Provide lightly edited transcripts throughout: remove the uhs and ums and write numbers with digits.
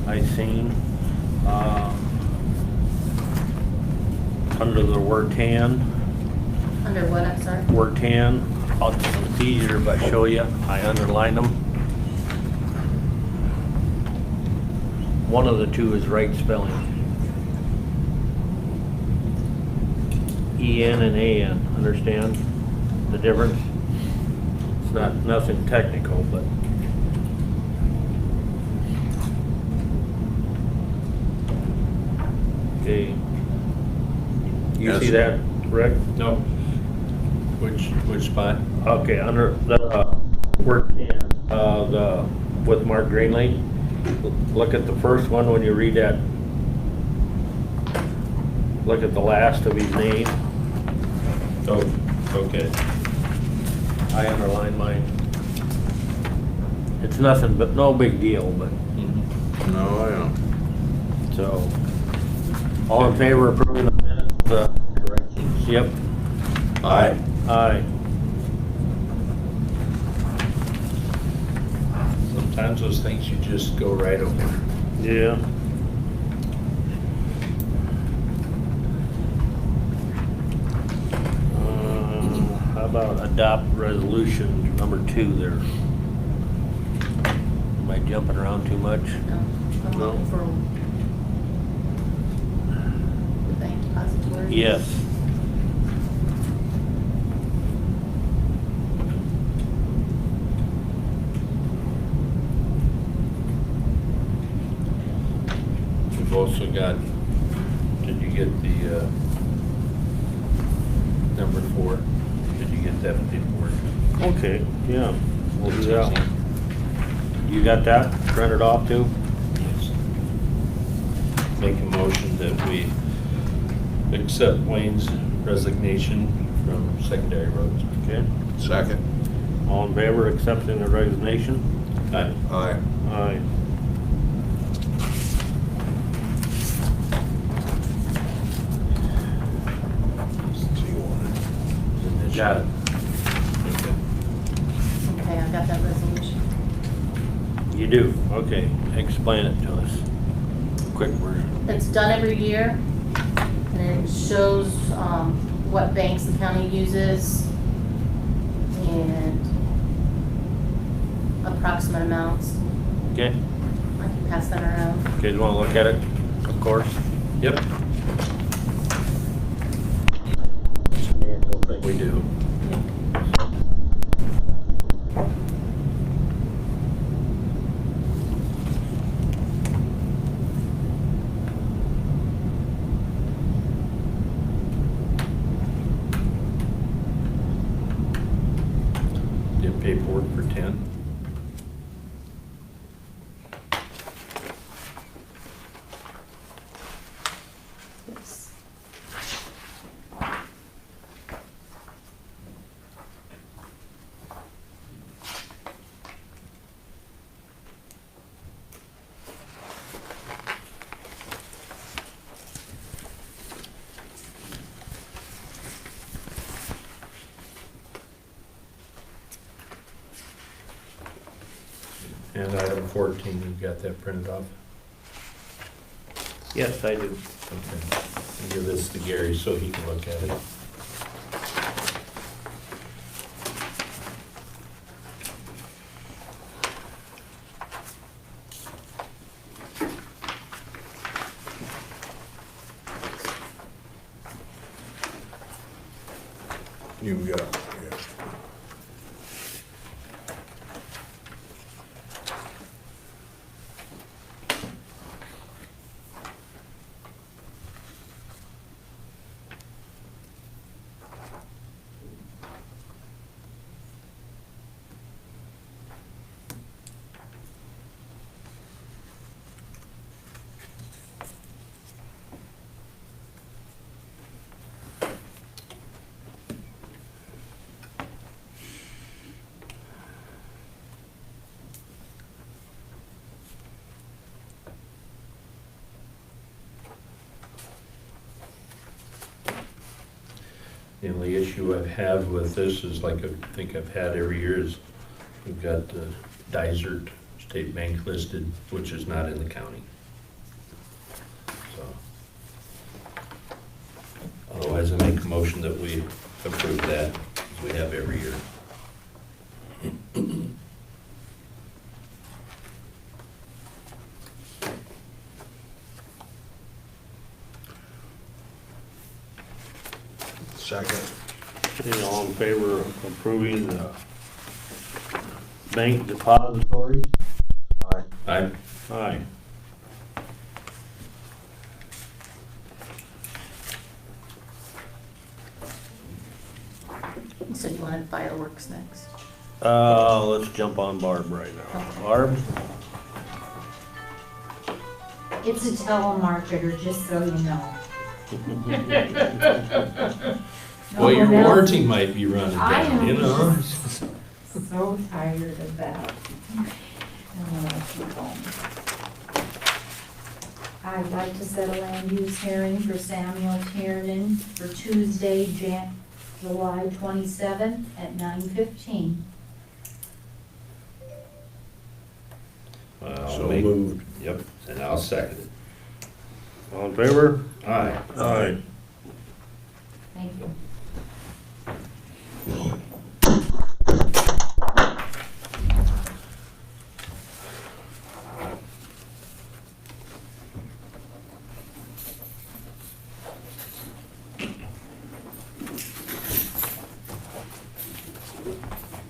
I seen. Under the word tan, Under what, I'm sorry? word tan, it's easier if I show you, I underlined them. One of the two is right spelling. EN and AN, understand the difference? It's not, nothing technical, but. Okay. You Yes. see that, Rick? No. Which spot? Okay, under the word can, with Mark Greenlee, look at the first one when you read that. Look at the last of his name. Oh, okay. I underlined mine. It's nothing, but no big deal, but, No, I know. so. All in favor of approving the minutes, the corrections? Yep. Aye. Aye. Sometimes those things you just go right over. Yeah. How about adopt resolution number 2 there? Am I jumping around too much? No, I'm No. looking for the bank depository. Yes. We've also got, did you get the, number 4? Did you get that paperwork? Okay, yeah, we'll do that one. You got that printed off too? Yes. Make a motion that we accept Wayne's resignation from secondary roads. Okay. Second. All in favor of accepting the resignation? Aye. Aye. Aye. Got it. Okay. Okay, I got that resolution. You do, okay. Explain it to us. Quick version. It's done every year, and it shows what banks the county uses and approximate amounts. Okay, I can pass that around. okay, you wanna look at it? Of course. Yep, we do. You have paperwork for 10? Yes. And item 14, you've got that printed off? Yes, I do. Okay. I'll give this to Gary so he can look at it. You've got, yeah. The only issue I have with this is like I think I've had every year is we've got the Dysart State Bank listed, which is not in the county. Otherwise, I make a motion that we approve that, as we have every year. Second. Okay, all in favor of approving the bank depository? Aye. Aye. Aye. You said you wanted fireworks next. Let's jump on Barb right now. Okay. Barb? It's a telemarketer, just so you know. Well, your No one else- warranty might be running I down, you am know? So tired of that. Keep going. I'd like to set a land use hearing for Samuel Tiernan for Tuesday, July 27th at 9:15. I'll So make- moved. Yep, and I'll second it. All in favor? Aye. Aye. Thank you.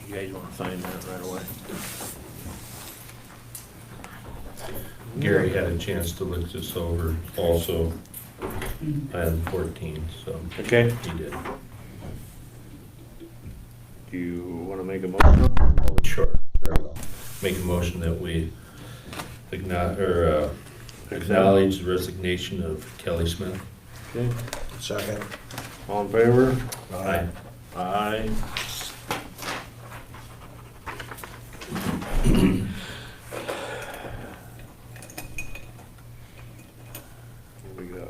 You guys wanna sign that right away? Gary had a chance to look this over also, item 14, so Okay, he did. do you wanna make a motion? Sure. Make a motion that we acknowledge the resignation of Kelly Smith. Okay, Second. all in favor? Aye. Aye. What we got?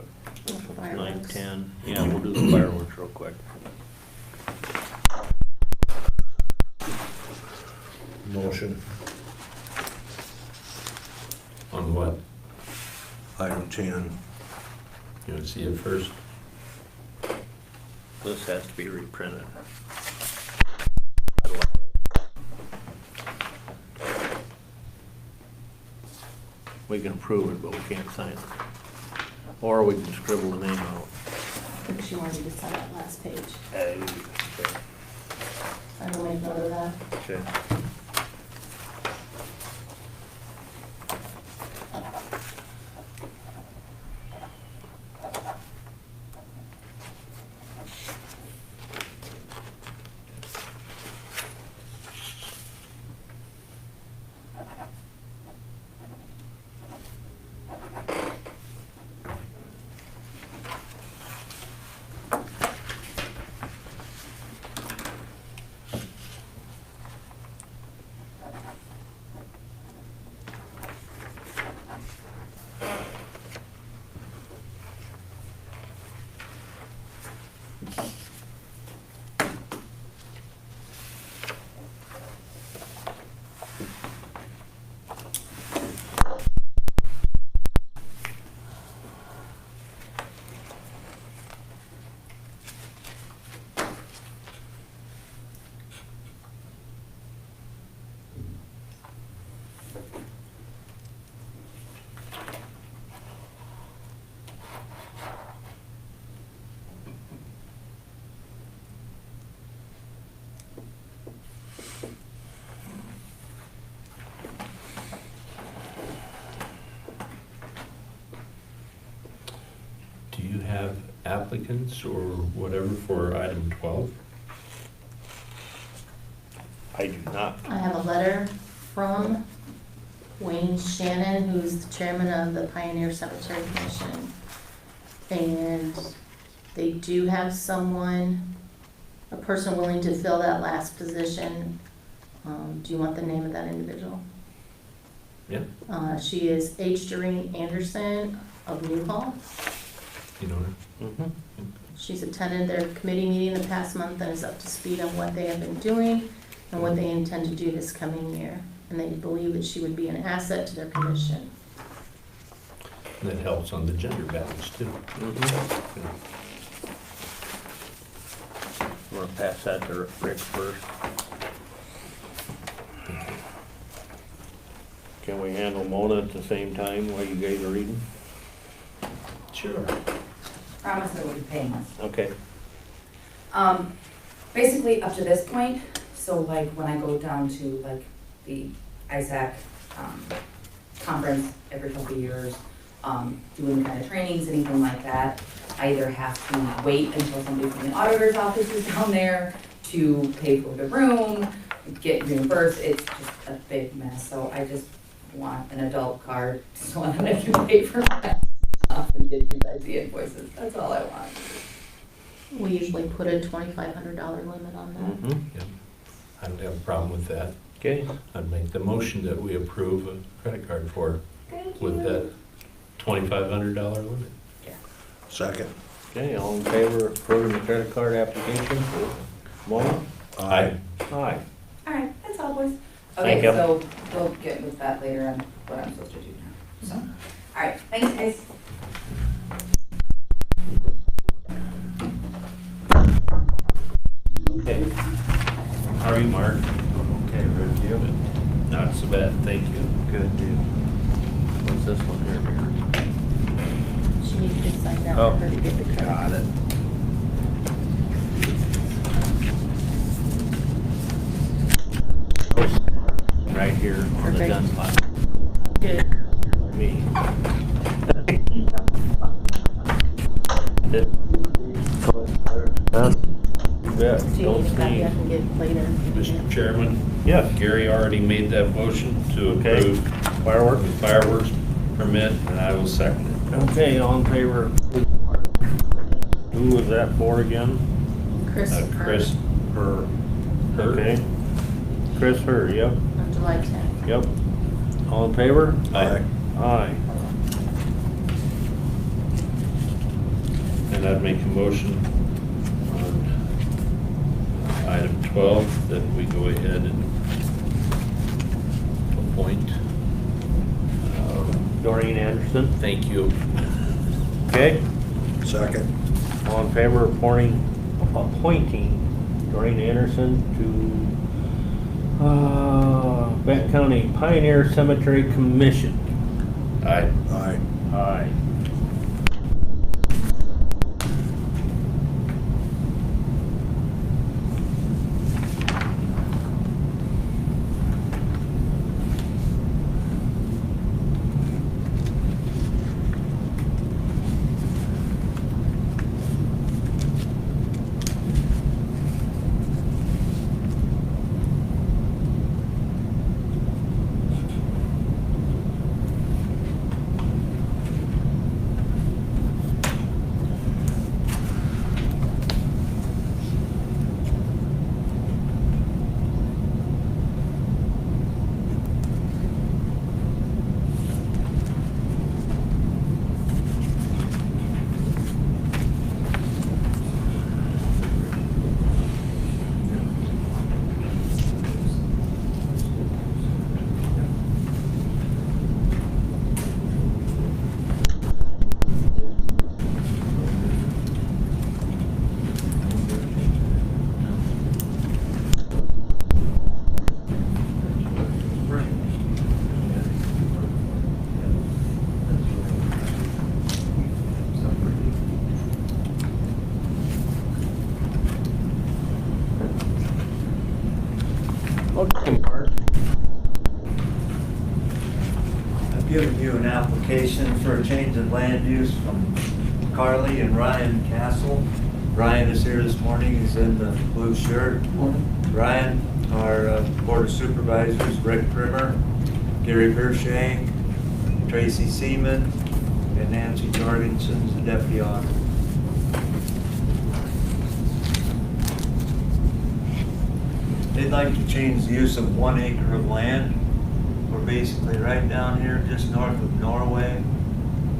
Nine, Fireworks. 10. Yeah, we'll do the fireworks real quick. Motion. On what? Item 10. You want to see it first? This has to be reprinted. We can approve it, but we can't sign it. Or we can scribble the name out. I think she wanted to sign that last page. Okay. I will make note of that. Okay. Do you have applicants or whatever for item 12? I do not. I have a letter from Wayne Shannon, who's the chairman of the Pioneer Cemetery Commission. And they do have someone, a person willing to fill that last position. Do you want the name of that individual? Yeah. She is H. Doreen Anderson of Newhall. You know her? Mhm. She's attended their committee meeting the past month and is up to speed on what they have been doing and what they intend to do this coming year. And they believe that she would be an asset to their commission. And that helps on the gender balance too. Mhm. I'm gonna pass that to Rick first. Can we handle Mona at the same time while you guys are reading? Sure. Promise I will be paying us. Okay. Basically, up to this point, so like when I go down to like the ISAC conference every couple of years, doing kind of trainings, anything like that, I either have to wait until somebody from the auditor's office is down there to pay for the room, get reimbursed. It's just a big mess. So I just want an adult card so that I can pay for my stuff and get you guys the invoices. That's all I want. We usually put a $2,500 limit on that. Mm-hmm. Yep. I don't have a problem with that. Okay, I'd make the motion that we approve a credit card for, Thank with that $2,500 limit. Second. okay, all in favor of approving the credit card application for Mona? Aye. Aye. All right, that's all, boys. Thank Okay, you. so we'll get with that later on what I'm supposed to do now. So, all right, thanks, guys. Okay. How are you, Mark? Okay, Rick, you? Not so bad, thank you. Good, dude. What's this one here? She needs to sign that Oh, for her to get the credit. got it. Right here on the Perfect. done file. Good. Me. Yeah, Do you don't need a copy? I sneeze. can get later. Mr. Chairman, Yes, Gary already made that motion to Okay. approve fireworks. the fireworks permit, and I will second it. Okay, all in favor? Who was that for again? Chris. Chris, Her. Okay. Chris Hur, yep, On July 10th. yep. All in favor? Aye. Aye. And I'd make a motion on item 12 that we go ahead and appoint. Doreen Anderson, Thank you. okay? Second. All in favor of appointing Doreen Anderson to Benton County Pioneer Cemetery Commission? Aye. Aye. Aye. Okay, Mark. I've given you an application for a change of land use from Carly and Ryan Castle. Ryan is here this morning, he's in the blue shirt. Ryan, our Board of Supervisors, Rick Primer, Gary Bershank, Tracy Seaman, and Nancy Jorgensen's the deputy auditor. They'd like to change the use of 1 acre of land. We're basically right down here, just north of Norway,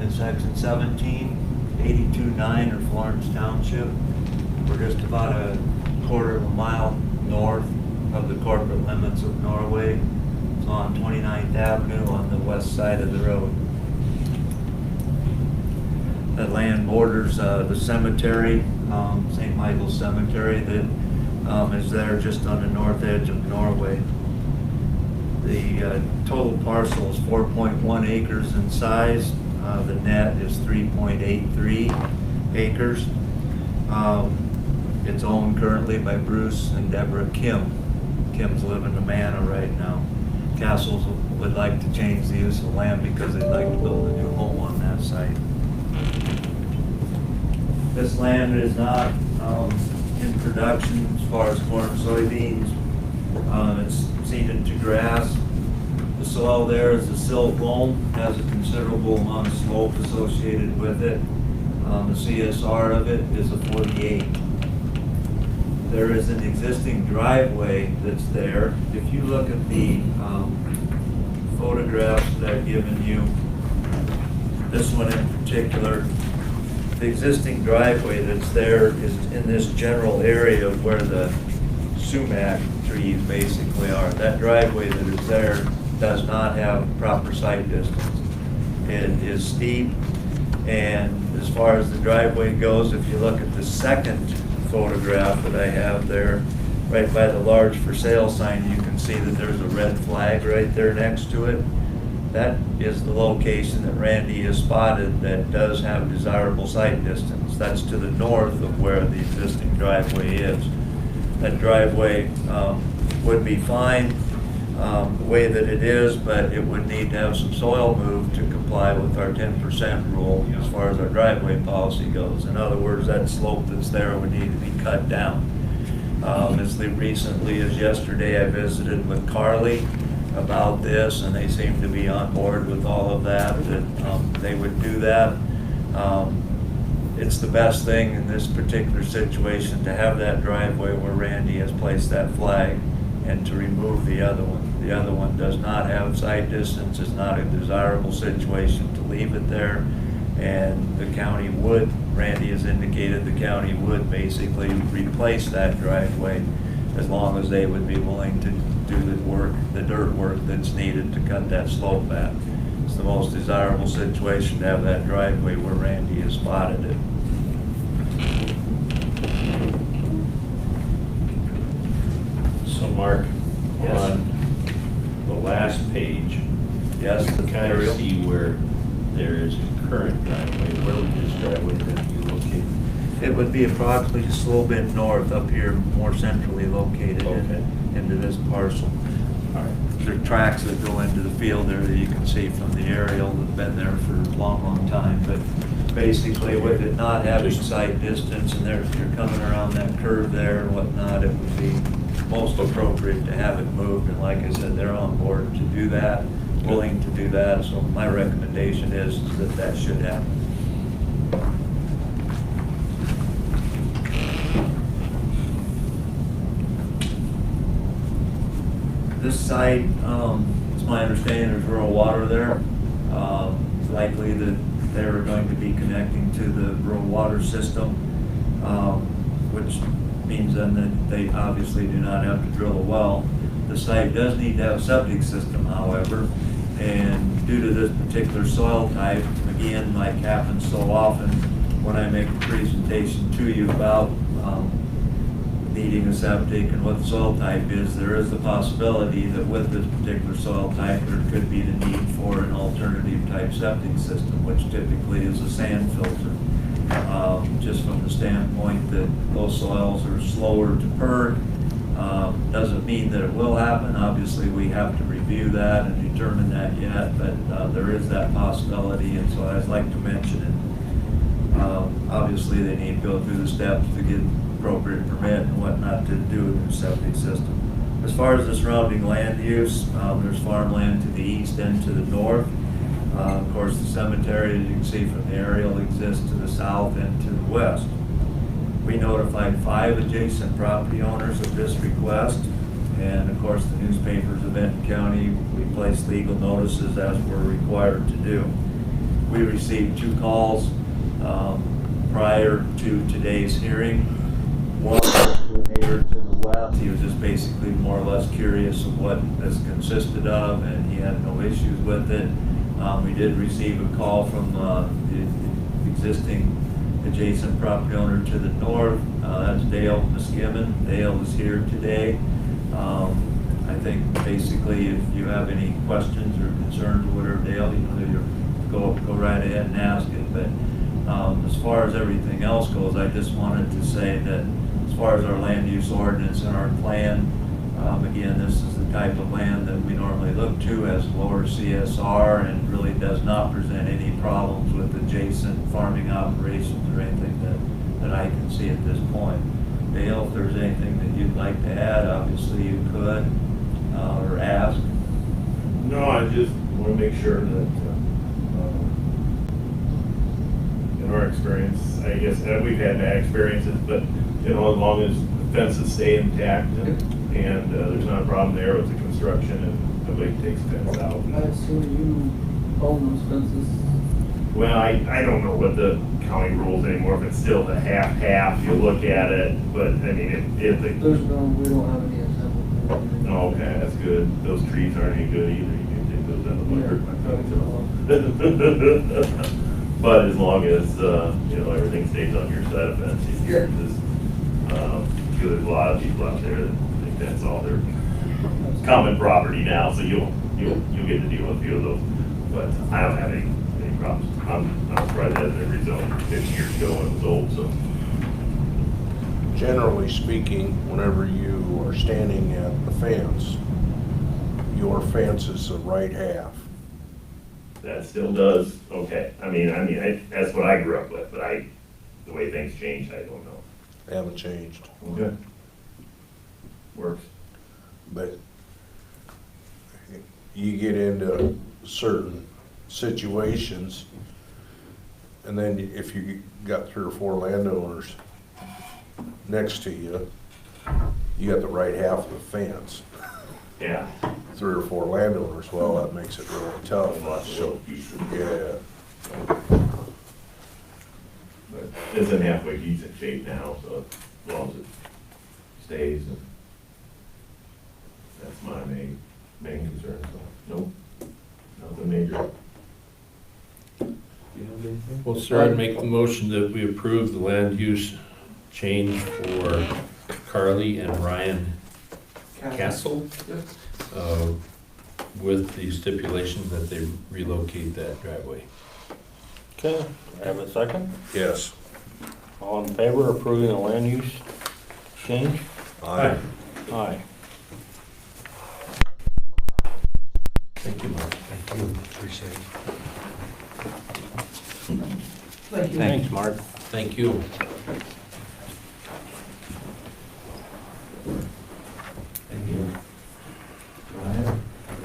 in section 17, 82-9 or Florence Township. We're just about a quarter of a mile north of the corporate limits of Norway. It's on 29th Avenue on the west side of the road. That land borders the cemetery, St. Michael's Cemetery. The is there just on the north edge of Norway. The total parcel is 4.1 acres in size. The net is 3.83 acres. It's owned currently by Bruce and Deborah Kim. Kim's living in Amana right now. Castles would like to change the use of land because they'd like to build a new home on that site. This land is not in production as far as corn and soybeans. It's seeded to grass. The soil there is a silt loam, has a considerable amount of slope associated with it. The CSR of it is a 48. There is an existing driveway that's there. If you look at the photographs that I've given you, this one in particular, the existing driveway that's there is in this general area of where the sumac trees basically are. That driveway that is there does not have proper sight distance. It is steep, and as far as the driveway goes, if you look at the second photograph that I have there, right by the large for sale sign, you can see that there's a red flag right there next to it. That is the location that Randy has spotted that does have desirable sight distance. That's to the north of where the existing driveway is. That driveway would be fine the way that it is, but it would need to have some soil moved to comply with our 10% rule as far as our driveway policy goes. In other words, that slope that's there would need to be cut down. As recently as yesterday, I visited with Carly about this, and they seem to be on board with all of that, that they would do that. It's the best thing in this particular situation to have that driveway where Randy has placed that flag and to remove the other one. The other one does not have sight distance. It's not a desirable situation to leave it there. And the county would, Randy has indicated the county would basically replace that driveway as long as they would be willing to do the work, the dirt work that's needed to cut that slope back. It's the most desirable situation to have that driveway where Randy has spotted it. So Mark, Yes. on the last page, Yes, you the can kind of aerial. see where there is a current driveway. Where would this driveway then be located? It would be approximately just a little bit north, up here, more centrally located Okay. into this parcel. All right. There are tracks that go into the field there that you can see from the aerial that have been there for a long, long time. But basically, with it not having sight distance and you're coming around that curve there and whatnot, it would be most appropriate to have it moved. And like I said, they're on board to do that, willing to do that. So my recommendation is that that should happen. This site, it's my understanding there's rural water there. It's likely that they're going to be connecting to the rural water system, which means then that they obviously do not have to drill a well. The site does need to have a septic system, however, and due to this particular soil type, again, like happens so often when I make a presentation to you about needing a septic and what the soil type is, there is the possibility that with this particular soil type, there could be the need for an alternative type septic system, which typically is a sand filter. Just from the standpoint that those soils are slower to perk, doesn't mean that it will happen. Obviously, we have to review that and determine that yet, but there is that possibility, and so I'd like to mention it. Obviously, they need to go through the steps to get appropriate permit and whatnot to do a new septic system. As far as the surrounding land use, there's farmland to the east and to the north. Of course, the cemetery, as you can see from the aerial, exists to the south and to the west. We notified 5 adjacent property owners of this request, and of course, the newspapers of Benton County, we placed legal notices as we're required to do. We received 2 calls prior to today's hearing. One was the neighbor to the west. He was just basically more or less curious of what this consisted of, and he had no issues with it. We did receive a call from the existing adjacent property owner to the north, that's Dale Muskimin. Dale is here today. I think basically if you have any questions or concerns or whatever, Dale, you go right ahead and ask it. But as far as everything else goes, I just wanted to say that as far as our land use ordinance and our plan, again, this is the type of land that we normally look to as lower CSR and really does not present any problems with adjacent farming operations or anything that I can see at this point. Dale, if there's anything that you'd like to add, obviously you could, or ask. No, I just want to make sure that, in our experience, I guess, we've had bad experiences, but, as long as the fences stay intact and there's not a problem there with the construction and nobody takes fence out. I assume you own those fences. Well, I don't know what the county rules anymore, if it's still the half, you look at it, but, I mean, if the, There's no, we don't have any example. oh, okay, that's good. Those trees aren't any good either, you can take those out of the winter. But as long as, everything stays on your side of the fence, you Yeah. can just, there's a lot of people out there that think that's all their common property now, so you'll get to deal with a few of those. But I don't have any problems. I'm surprised that hasn't been rezoned 50 years ago when it was old, so. Generally speaking, whenever you are standing at the fence, your fence is the right half. That still does, okay. I mean, that's what I grew up with, but the way things changed, I don't know. They haven't changed. Okay. Works. But you get into certain situations, and then if you got 3 or 4 landowners next to you, you got the right half of the fence. Yeah. 3 or 4 landowners, well, that makes it really tough. So, yeah. But it's in halfway decent shape now, so as long as it stays, and that's my main concern, so, nope, nothing major. Well, sir, I'd make the motion that we approve the land use change for Carly and Ryan Castle, with the stipulation that they relocate that driveway. Okay, have a second? Yes. All in favor of approving the land use change? Aye. Aye. Thank you, Mark. Thank you. Appreciate it. Thanks, Mark. Thank you.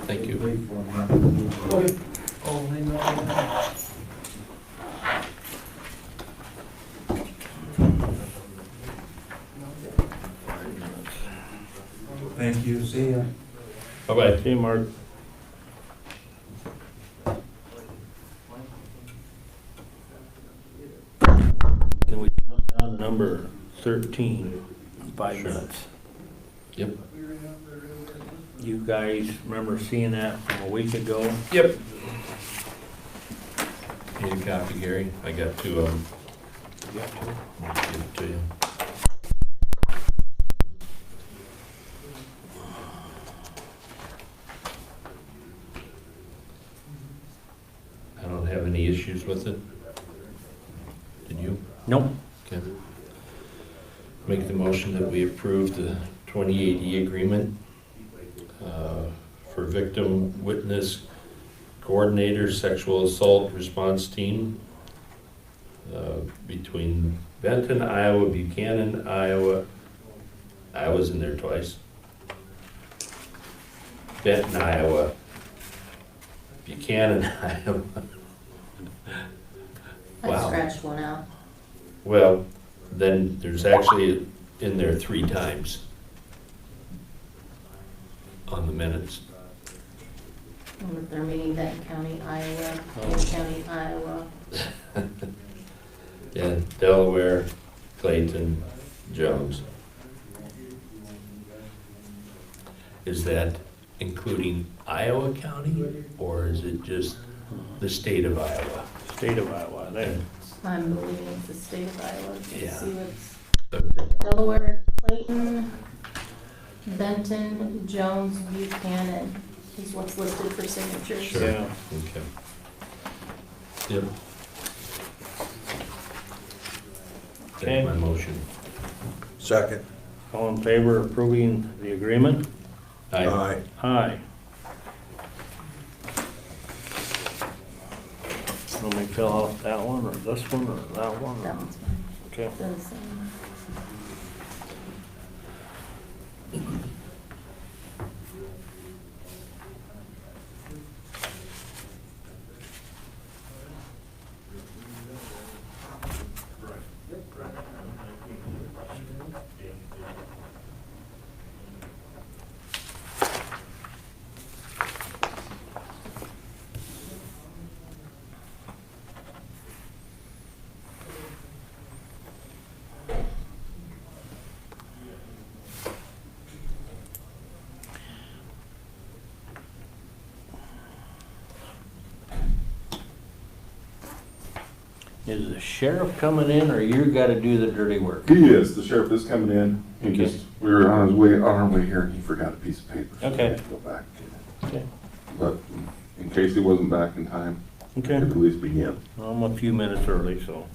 Thank you. Oh, they know. Thank you, see ya. Bye-bye. See you, Mark. Can we jump down to number 13 in 5 Sure. minutes? Yep. You guys remember seeing that from a week ago? Yep. Need a copy, Gary? I got 2 of them. I'll give it to you. I don't have any issues with it. Did you? Nope. Okay. Make the motion that we approve the 2080 agreement for victim witness coordinator sexual assault response team between Benton, Iowa, Buchanan, Iowa. I was in there twice. Benton, Iowa, Buchanan, Iowa. I Wow. scratched one out. Well, then there's actually in there 3 times on the minutes. I wonder if they're meeting Benton County, Iowa, Benton County, Iowa. Yeah, Delaware, Clayton, Jones. Is that including Iowa County, or is it just the state of Iowa? State of Iowa, I'm believing it's the state of Iowa. Let's Yeah. see what's Delaware, Clayton, Benton, Jones, Buchanan is what's listed for signatures. Sure. Yeah. Okay. Yep. Okay. That's my motion. Second. All in favor of approving the agreement? Aye. Aye. Let me fill out that one, or this one, or that one? or- That one's fine. Okay. Does, Is the sheriff coming in, or you gotta do the dirty work? He is, the sheriff is coming in, he Okay. just, we were on his way, on our way here, and he forgot a piece of paper. So we Okay. had to go back. Okay. But in case he wasn't back in time, we Okay. could at least begin. I'm a few minutes early, so.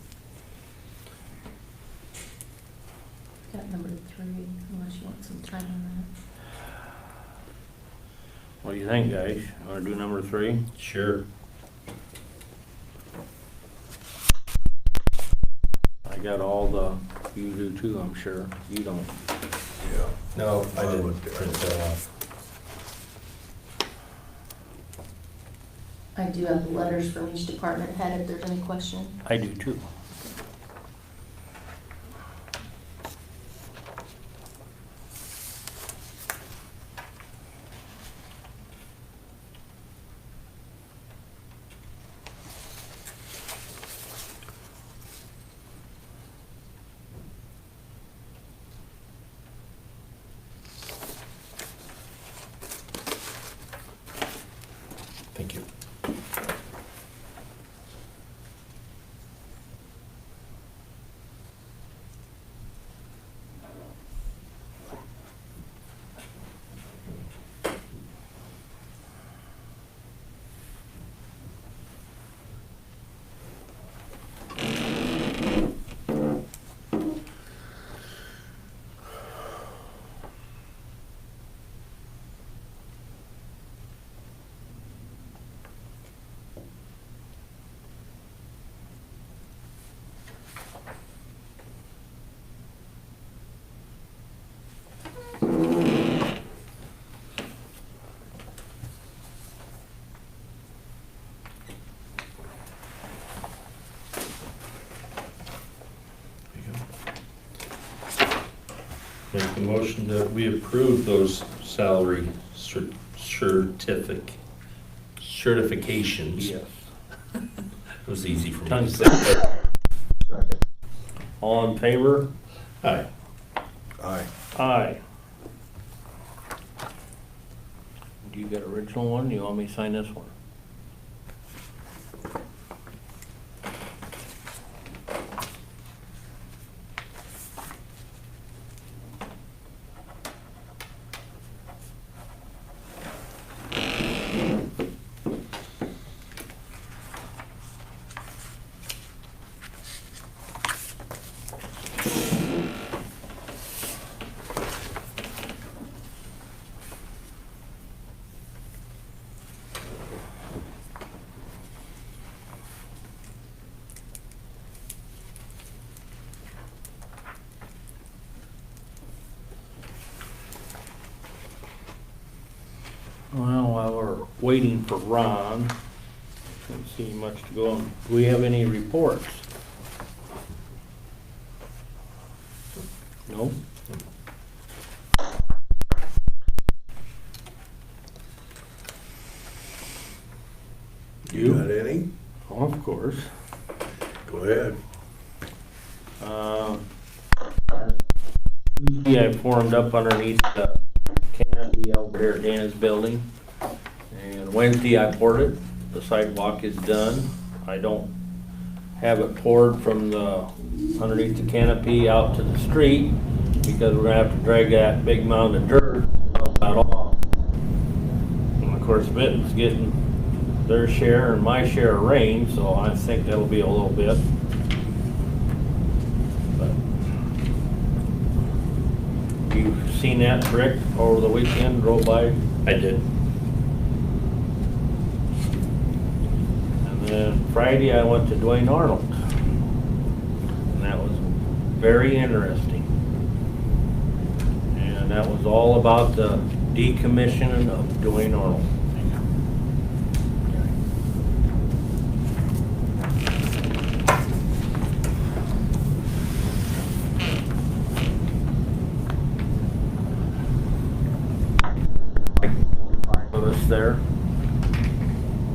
got number 3, unless you want some time on What do you think, guys? Wanna do number 3? Sure. I got all the, you do too, I'm sure. You don't. Yeah. No, I I didn't looked at it. print that off. that. I do have the letters from each department head if there's any question. I do too. Thank you. Make the motion that we approve those salary certifications. Yes. It was easy for me to Tongue say. Second. All in favor? Aye. Aye. Aye. Do you got original one? You want me to sign this one? Well, while we're waiting for Ron, can't see much to go on. Do we have any reports? No? You got any? Oh, of course. Go ahead. I formed up underneath the canopy over here at Dana's building. And Wednesday I poured it. The sidewalk is done. I don't have it poured from the, underneath the canopy out to the street, because we're gonna have to drag that big mound of dirt out off. And of course, Benton's getting their share and my share of rain, so I think that'll be a little bit. But you've seen that, Rick, over the weekend, drove by? I did. And then Friday, I went to Dwayne Arnold. And that was very interesting. And that was all about the decommissioning of Dwayne Arnold. With us there.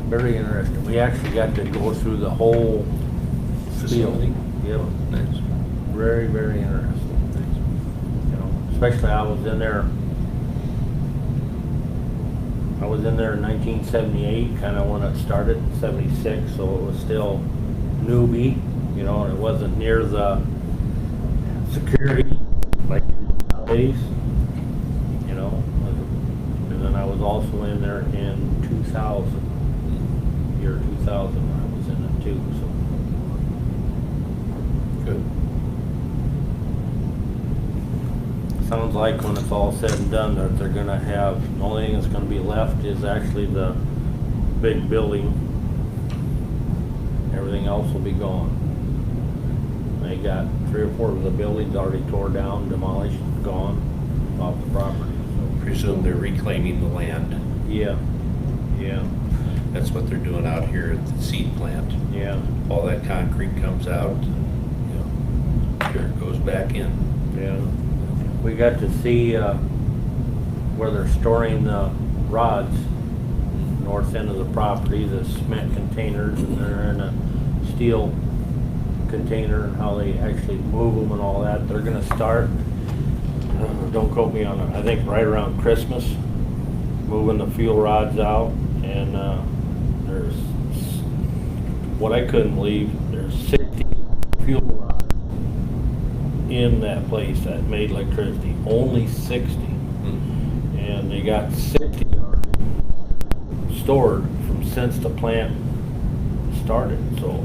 Very interesting. We actually got to go through the whole Facility? Yep. Nice. Very, very interesting. You know, especially I was in there in 1978, kind of when it started, 76, so it was still newbie, you know, and it wasn't near the security like nowadays, you know. And then I was also in there in 2000, year 2000, when I was in it too, so. Good. Sounds like when it's all said and done, that they're gonna have, the only thing that's gonna be left is actually the big building. Everything else will be gone. They got 3 or 4 of the buildings already tore down, demolished, gone off the property. Presume they're reclaiming the land. Yeah, yeah, That's what they're doing out here at the seed plant. yeah, All that concrete comes out, you know, dirt goes back in. yeah. We got to see, where they're storing the rods, north end of the property, the cement containers, and they're in a steel container, and how they actually move them and all that. They're gonna start, don't quote me on it, I think right around Christmas, moving the fuel rods out, and there's, what I couldn't believe, there's 60 fuel rods in that place that made electricity, only 60. And they got 60 stored from since the plant started, so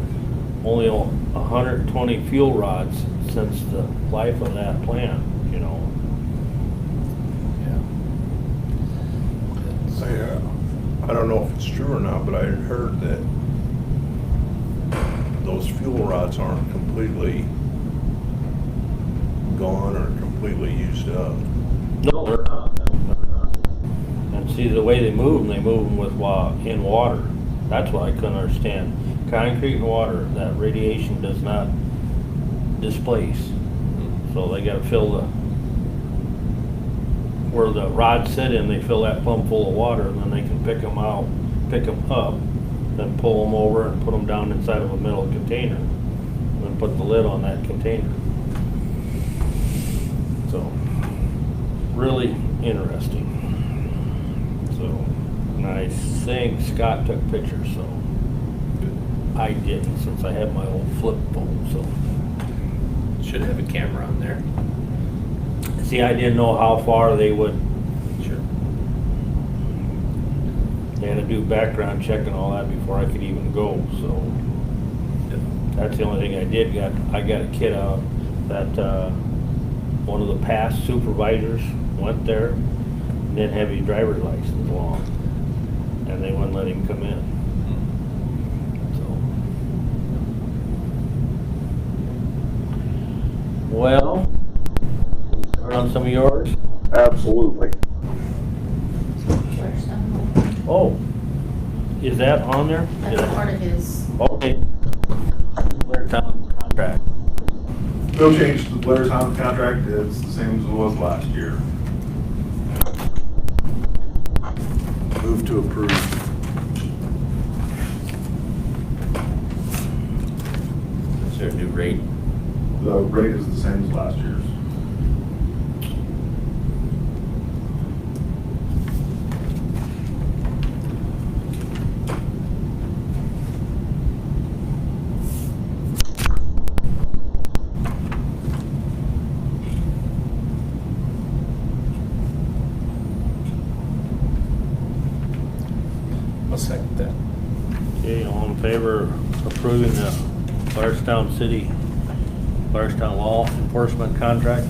only 120 fuel rods since the life of that plant, you know. I don't know if it's true or not, but I heard that those fuel rods aren't completely gone or completely used up. No, they're not. And see, the way they move them with in water. That's what I couldn't understand. Concrete and water, that radiation does not displace. So they gotta fill where the rods sit in, they fill that plumb full of water, and then they can pick them up, then pull them over and put them down inside of a metal container, and then put the lid on that container. So, really interesting. So, and I think Scott took pictures, so I didn't, since I had my old flip phone, so. Should have a camera on there. See, I didn't know how far they would. Sure. They had to do background check and all that before I could even go, so. That's the only thing I did. I got a kid out that, one of the past supervisors went there and didn't have his driver's license along. And they wouldn't let him come in. So. Well, start on some of yours? Absolutely. Where's that? Oh, is that on there? That's part of his, Okay. Blair Town contract. No change to the Blair Town contract, it's the same as it was last year. Move to approve. Is there a new rate? The rate is the same as last year's. approving the Blairstown City, Blairstown Law Enforcement contract.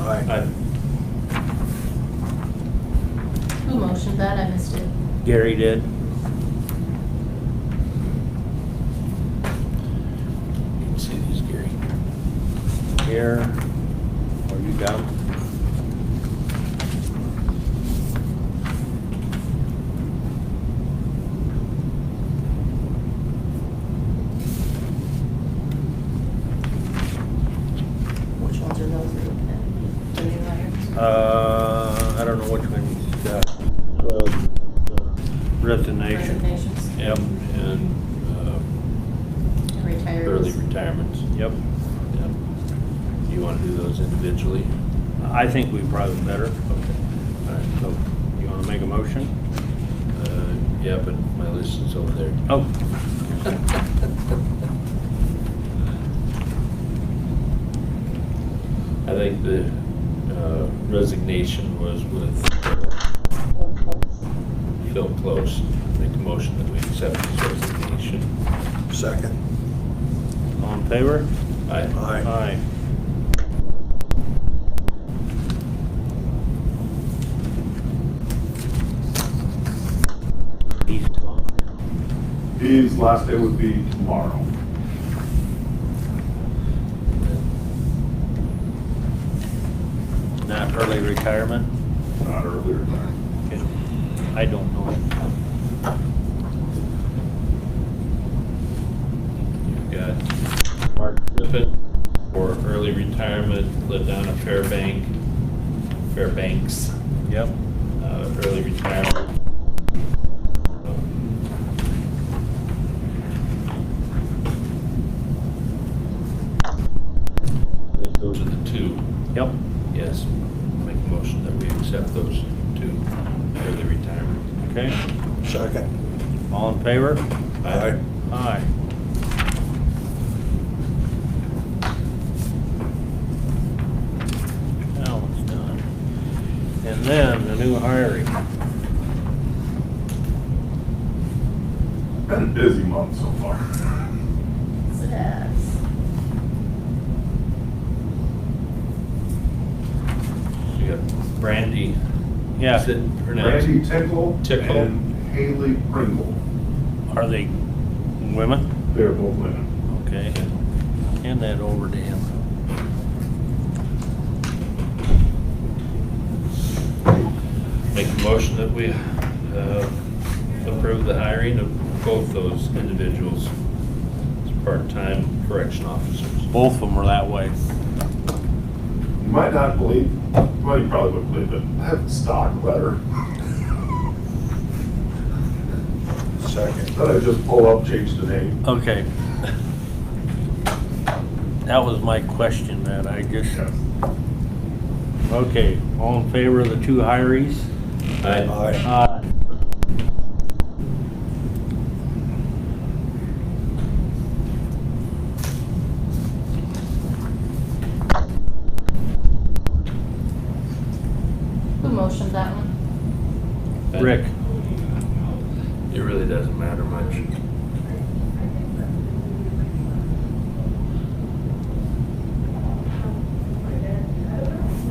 Aye. Who motioned that? I missed it. Gary did. You can see these, Gary. Here, or you got 'em? Which ones are those we're looking at? The new hires? I don't know which one he's got. Resignation. Resignations? Yep, and Retirees? early retirements. Yep. Yep. You want to do those individually? I think we probably better. All right, so you want to make a motion? Yeah, but my list is over there. Oh. I think the resignation was with Phil Close. Make a motion that we accept his resignation. Second. All in favor? Aye. Aye. Aye. He's gone. His last day would be tomorrow. Not early retirement? Not earlier than that. Okay. I don't know. You've got Mark Griffin for early retirement, lived down at Fairbanks, Yep. early retirement. I think those are the two. Yep. Yes, make a motion that we accept those two early retirement. Okay. Second. All in favor? Aye. Aye. That one's done. And then the new hiring. Been a busy month so far. Yes. You got Brandy. Yeah. Is it pronounced? Randy Tickle Tickle. and Haley Pringle. Are they women? They're both women. Okay. Hand that over to him. Make a motion that we approve the hiring of both those individuals as part-time correction officers. Both of them are that way. You might not believe, well, you probably wouldn't believe it, I have a stock letter Second. that I just pulled up, changed the name. Okay. That was my question that I just, okay, all in favor of the two hirees? Aye. Aye. Who motioned that one? Rick? It really doesn't matter much.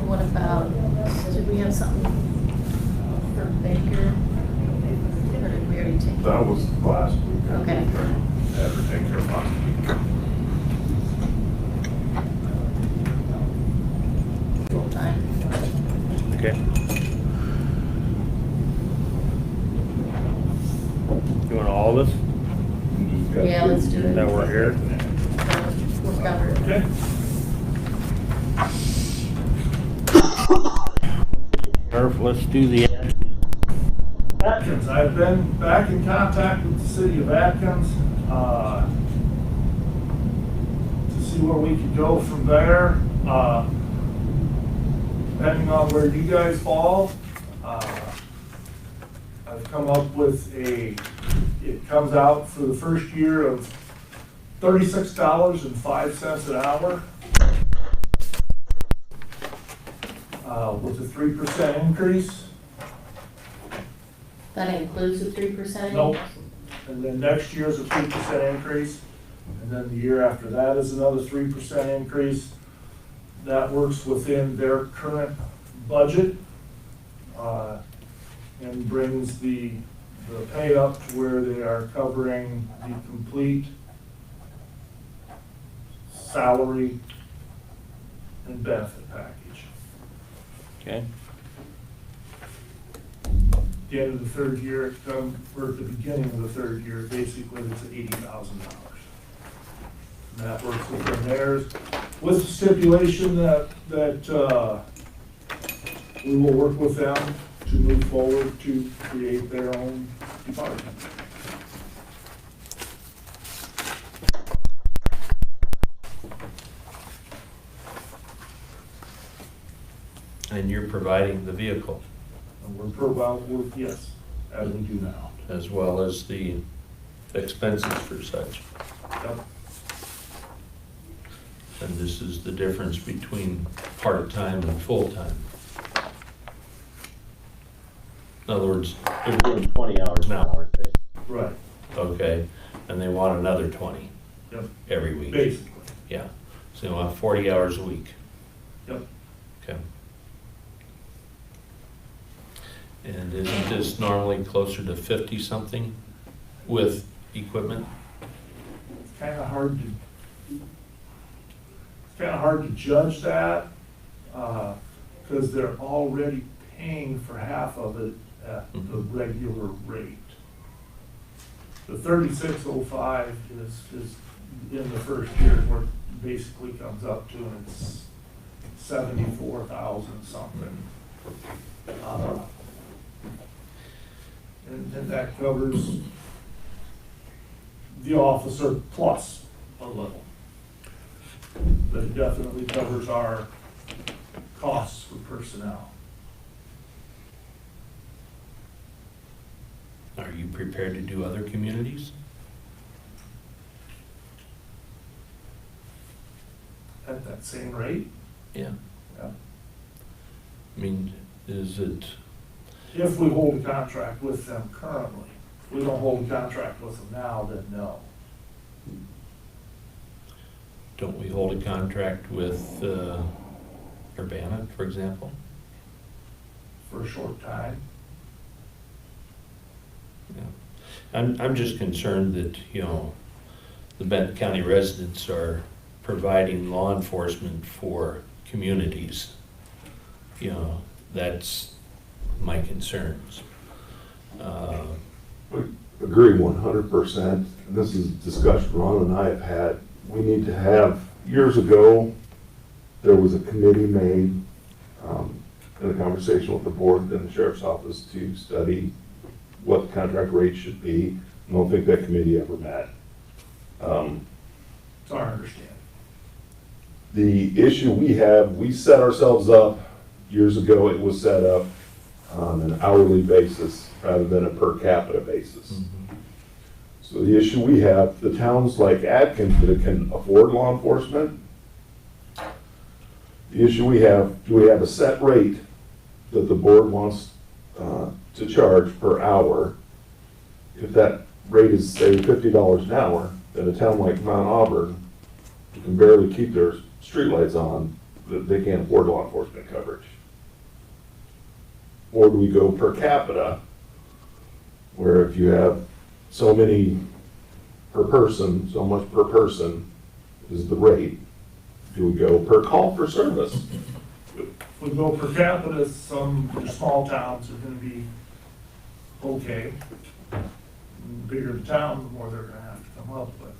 What about, did we have something for Baker? Or did we already take? That was last week. Okay. Had her take care of last week. Full time. Okay. You want all of us Yeah, let's do it. that were here? We're covered. Okay. Sheriff, let's do the, Atkins, I've been back in contact with the city of Atkins, to see where we could go from there. Depending on where you guys fall, I've come up with it comes out for the first year of $36.05 an hour. With a 3% increase. That includes the 3%? Nope. And then next year's a 3% increase. And then the year after that is another 3% increase. That works within their current budget, and brings the pay up to where they are covering the complete salary and benefit package. Okay. At the end of the third year, it comes, or at the beginning of the third year, basically it's $80,000. And that works within theirs, with stipulation that we will work with them to move forward to create their own department. And you're providing the vehicle And yes, as we do now. as well as the expenses for such. Yep. And this is the difference between part-time and full-time. In other words, They're doing 20 hours now, aren't they? Right, okay, and they want another 20 yep, every week. basically, Yeah, so they want 40 hours a week. yep. Okay. And isn't this normally closer to 50-something with equipment? It's kind of hard to judge that, because they're already paying for half of it at the regular rate. The 3605 is in the first year where it basically comes up to, and it's 74,000 something. And that covers the officer plus a little. But it definitely covers our costs for personnel. Are you prepared to do other communities? At that same rate? Yeah. Yeah. I mean, is it, If we hold a contract with them currently. If we don't hold a contract with them now, then no. don't we hold a contract with Urbana, for example? For a short time. Yeah. I'm just concerned that, the Benton County residents are providing law enforcement for communities. That's my concerns. Agree 100%. This is a discussion Ron and I have had. We need to have, years ago, there was a committee made in a conversation with the board and the sheriff's office to study what the contract rate should be. I don't think that committee ever met. It's our understanding. The issue we have, we set ourselves up, years ago, it was set up on an hourly basis rather than a per capita basis. So the issue we have, the towns like Atkins that can afford law enforcement, the issue we have, do we have a set rate that the board wants to charge per hour? If that rate is, say, $50 an hour, then a town like Mount Auburn, who can barely keep their streetlights on, they can't afford law enforcement coverage. Or do we go per capita, where if you have so many per person, so much per person is the rate? Do we go per call for service? If we go per capita, some small towns are gonna be okay. The bigger the town, the more they're gonna have to come up with.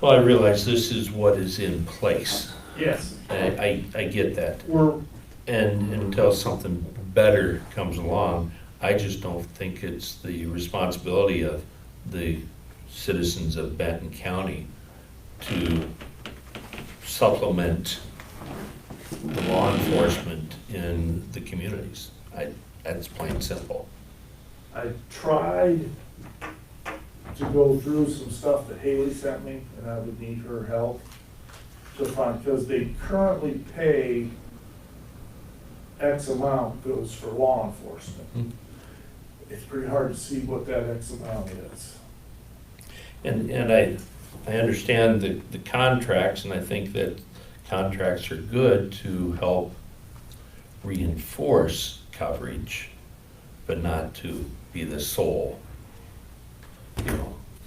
Well, I realize this is what is in place. Yes, I get that. we're, And until something better comes along, I just don't think it's the responsibility of the citizens of Benton County to supplement the law enforcement in the communities. That's plain simple. I tried to go through some stuff that Haley sent me, and I would need her help to find, because they currently pay X amount goes for law enforcement. It's pretty hard to see what that X amount is. And I understand the contracts, and I think that contracts are good to help reinforce coverage, but not to be the sole,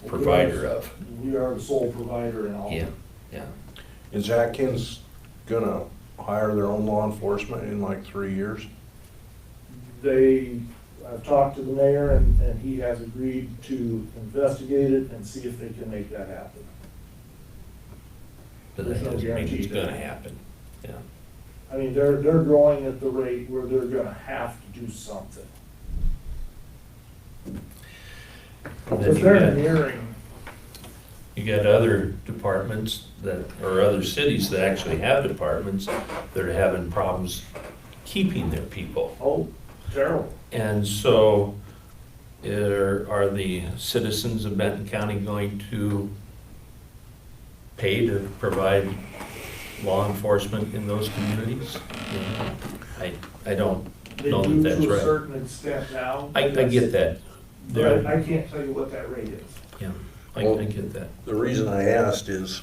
provider of. We are the sole provider in all. Yeah, yeah. Is Atkins gonna hire their own law enforcement in like 3 years? I've talked to the mayor and he has agreed to investigate it and see if they can make that happen. But that doesn't mean it's gonna happen, yeah. I mean, they're growing at the rate where they're gonna have to do something. And then Because you they're got- nearing, You got other departments or other cities that actually have departments that are having problems keeping their people. oh, terrible. And so are the citizens of Benton County going to pay to provide law enforcement in those communities? I don't They know do that that's to a right. certain extent now. I get that. But I can't tell you what that rate is. Yeah, I get that. The reason I asked is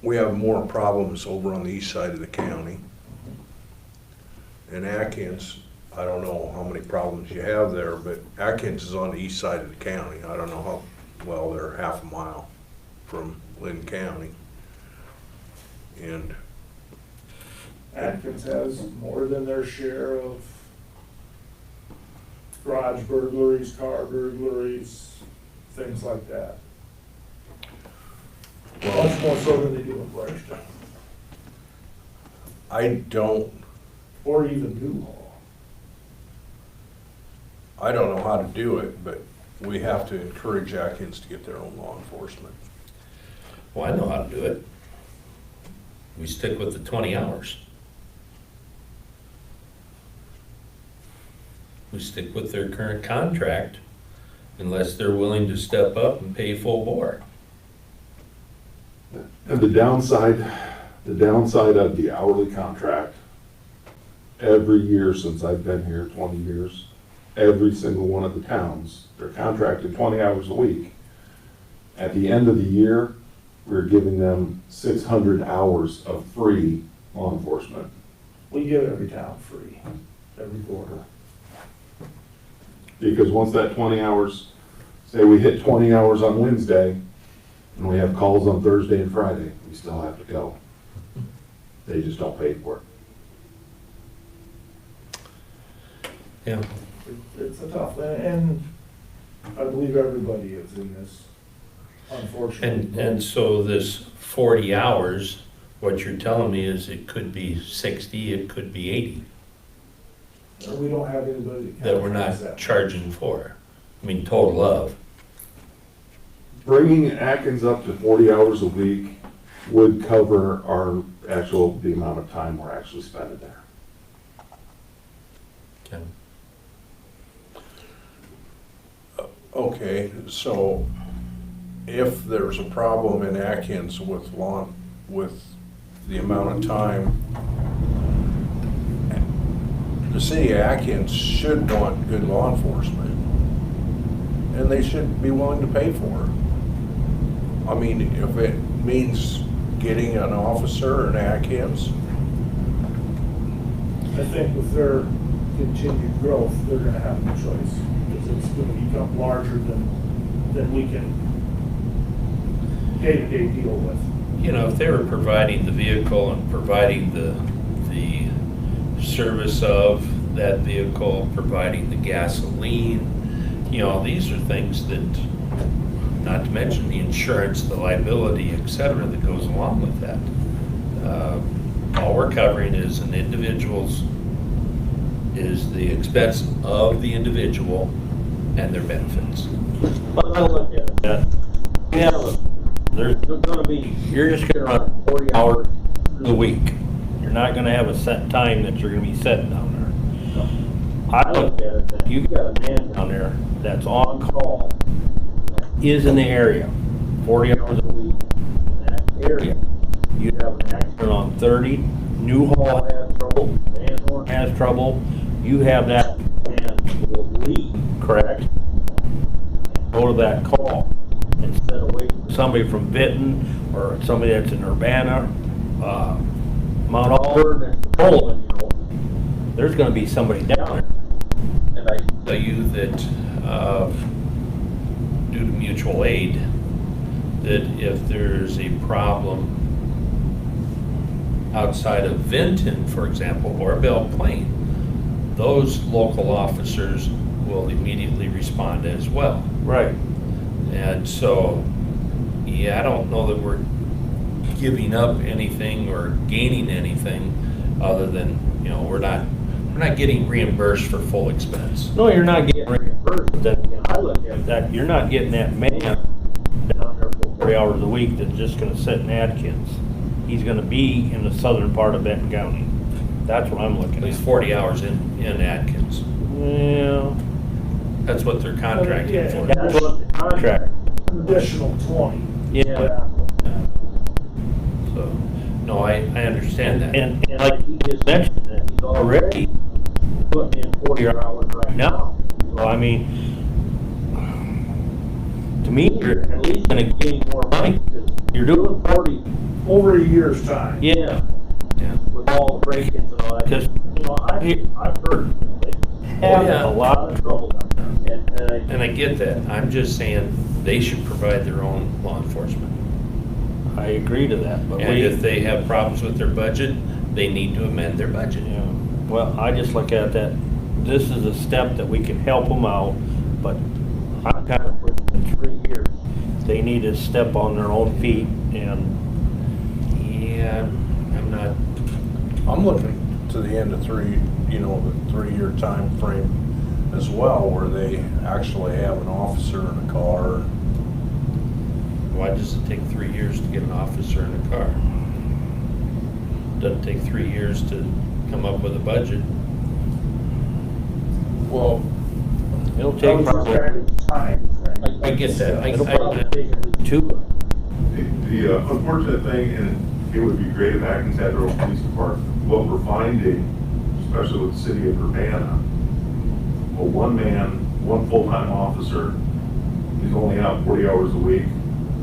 we have more problems over on the east side of the county. In Atkins, I don't know how many problems you have there, but Atkins is on the east side of the county. I don't know how, well, they're half a mile from Lynn County. And Atkins has more than their share of garage burglaries, car burglaries, things like that. Much more so than they do in Blairstown, I don't or even Newhall. know how to do it, but we have to encourage Atkins to get their own law enforcement. Well, I know how to do it. We stick with the 20 hours. We stick with their current contract unless they're willing to step up and pay full bore. And the downside of the hourly contract, every year since I've been here, 20 years, every single one of the towns, they're contracted 20 hours a week. At the end of the year, we're giving them 600 hours of free law enforcement. We give every town free, every quarter. Because once that 20 hours, say we hit 20 hours on Wednesday, and we have calls on Thursday and Friday, we still have to go. They just don't pay for it. Yeah. It's a tough, and I believe everybody is in this, unfortunately. And so this 40 hours, what you're telling me is it could be 60, it could be 80, And we don't have anybody that we're counts not that. charging for. I mean, total of. Bringing Atkins up to 40 hours a week would cover the amount of time we're actually spending there. Okay. Okay, so if there's a problem in Atkins with the amount of time, the city of Atkins should want good law enforcement, and they should be willing to pay for it. I mean, if it means getting an officer in Atkins, I think with their continued growth, they're gonna have no choice, because it's gonna become larger than we can day-to-day deal with. You know, if they were providing the vehicle and providing the service of that vehicle, providing the gasoline, these are things that, not to mention the insurance, the liability, et cetera, that goes along with that. All we're covering is is the expense of the individual and their benefits. But I look at that, there's gonna be, you're just gonna run 40 hours a week. You're not gonna have a set time that you're gonna be sitting down there. I look at it that you've got a man down there that's on call, is in the area, 40 hours a week in that area. You have an accident on 30, Newhall has trouble, Van Horn has trouble, you have that man will leave, correct? go to that call instead of waiting for somebody from Benton or somebody that's in Urbana, Mount Auburn and Poland, you know, there's gonna be somebody down there. And I Tell you that, due to mutual aid, that if there's a problem outside of Benton, for example, or Belle Plaine, those local officers will immediately respond as well. Right. And so, yeah, I don't know that we're giving up anything or gaining anything other than, you know, we're not getting reimbursed for full expense. No, you're not getting reimbursed, but then, you know, I look at that, you're not getting that man down there for 40 hours a week that's just gonna sit in Atkins. He's gonna be in the southern part of Benton County. That's what I'm looking At least at. 40 hours in Atkins. Yeah. That's what they're contracting for. That's what the contract, Additional 20. yeah. So, no, I understand that. And like he just mentioned, that he's already putting in 40 hours right now. So I mean, to me, you're at least gonna gain more money, because you're doing 40, Over a year's time. yeah, Yeah. with all the break-ins and all that, because, you know, I've heard they have yeah. a lot of trouble down there. And I get that. I'm just saying they should provide their own law enforcement. I agree to that, but And if they have problems with their budget, they need to amend their budget. yeah, well, I just look at that, this is a step that we can help them out, but I'm kind of pushing in 3 years. They need to step on their own feet and, Yeah, I'm not, I'm looking to the end of the 3-year time frame as well, where they actually have an officer in a car. why does it take 3 years to get an officer in a car? Doesn't take 3 years to come up with a budget. Well, it'll take probably, I get that. it'll probably take at least 2. The unfortunate thing, and it would be great if Atkins had their own police department, what we're finding, especially with the city of Urbana, well, one full-time officer, he's only out 40 hours a week,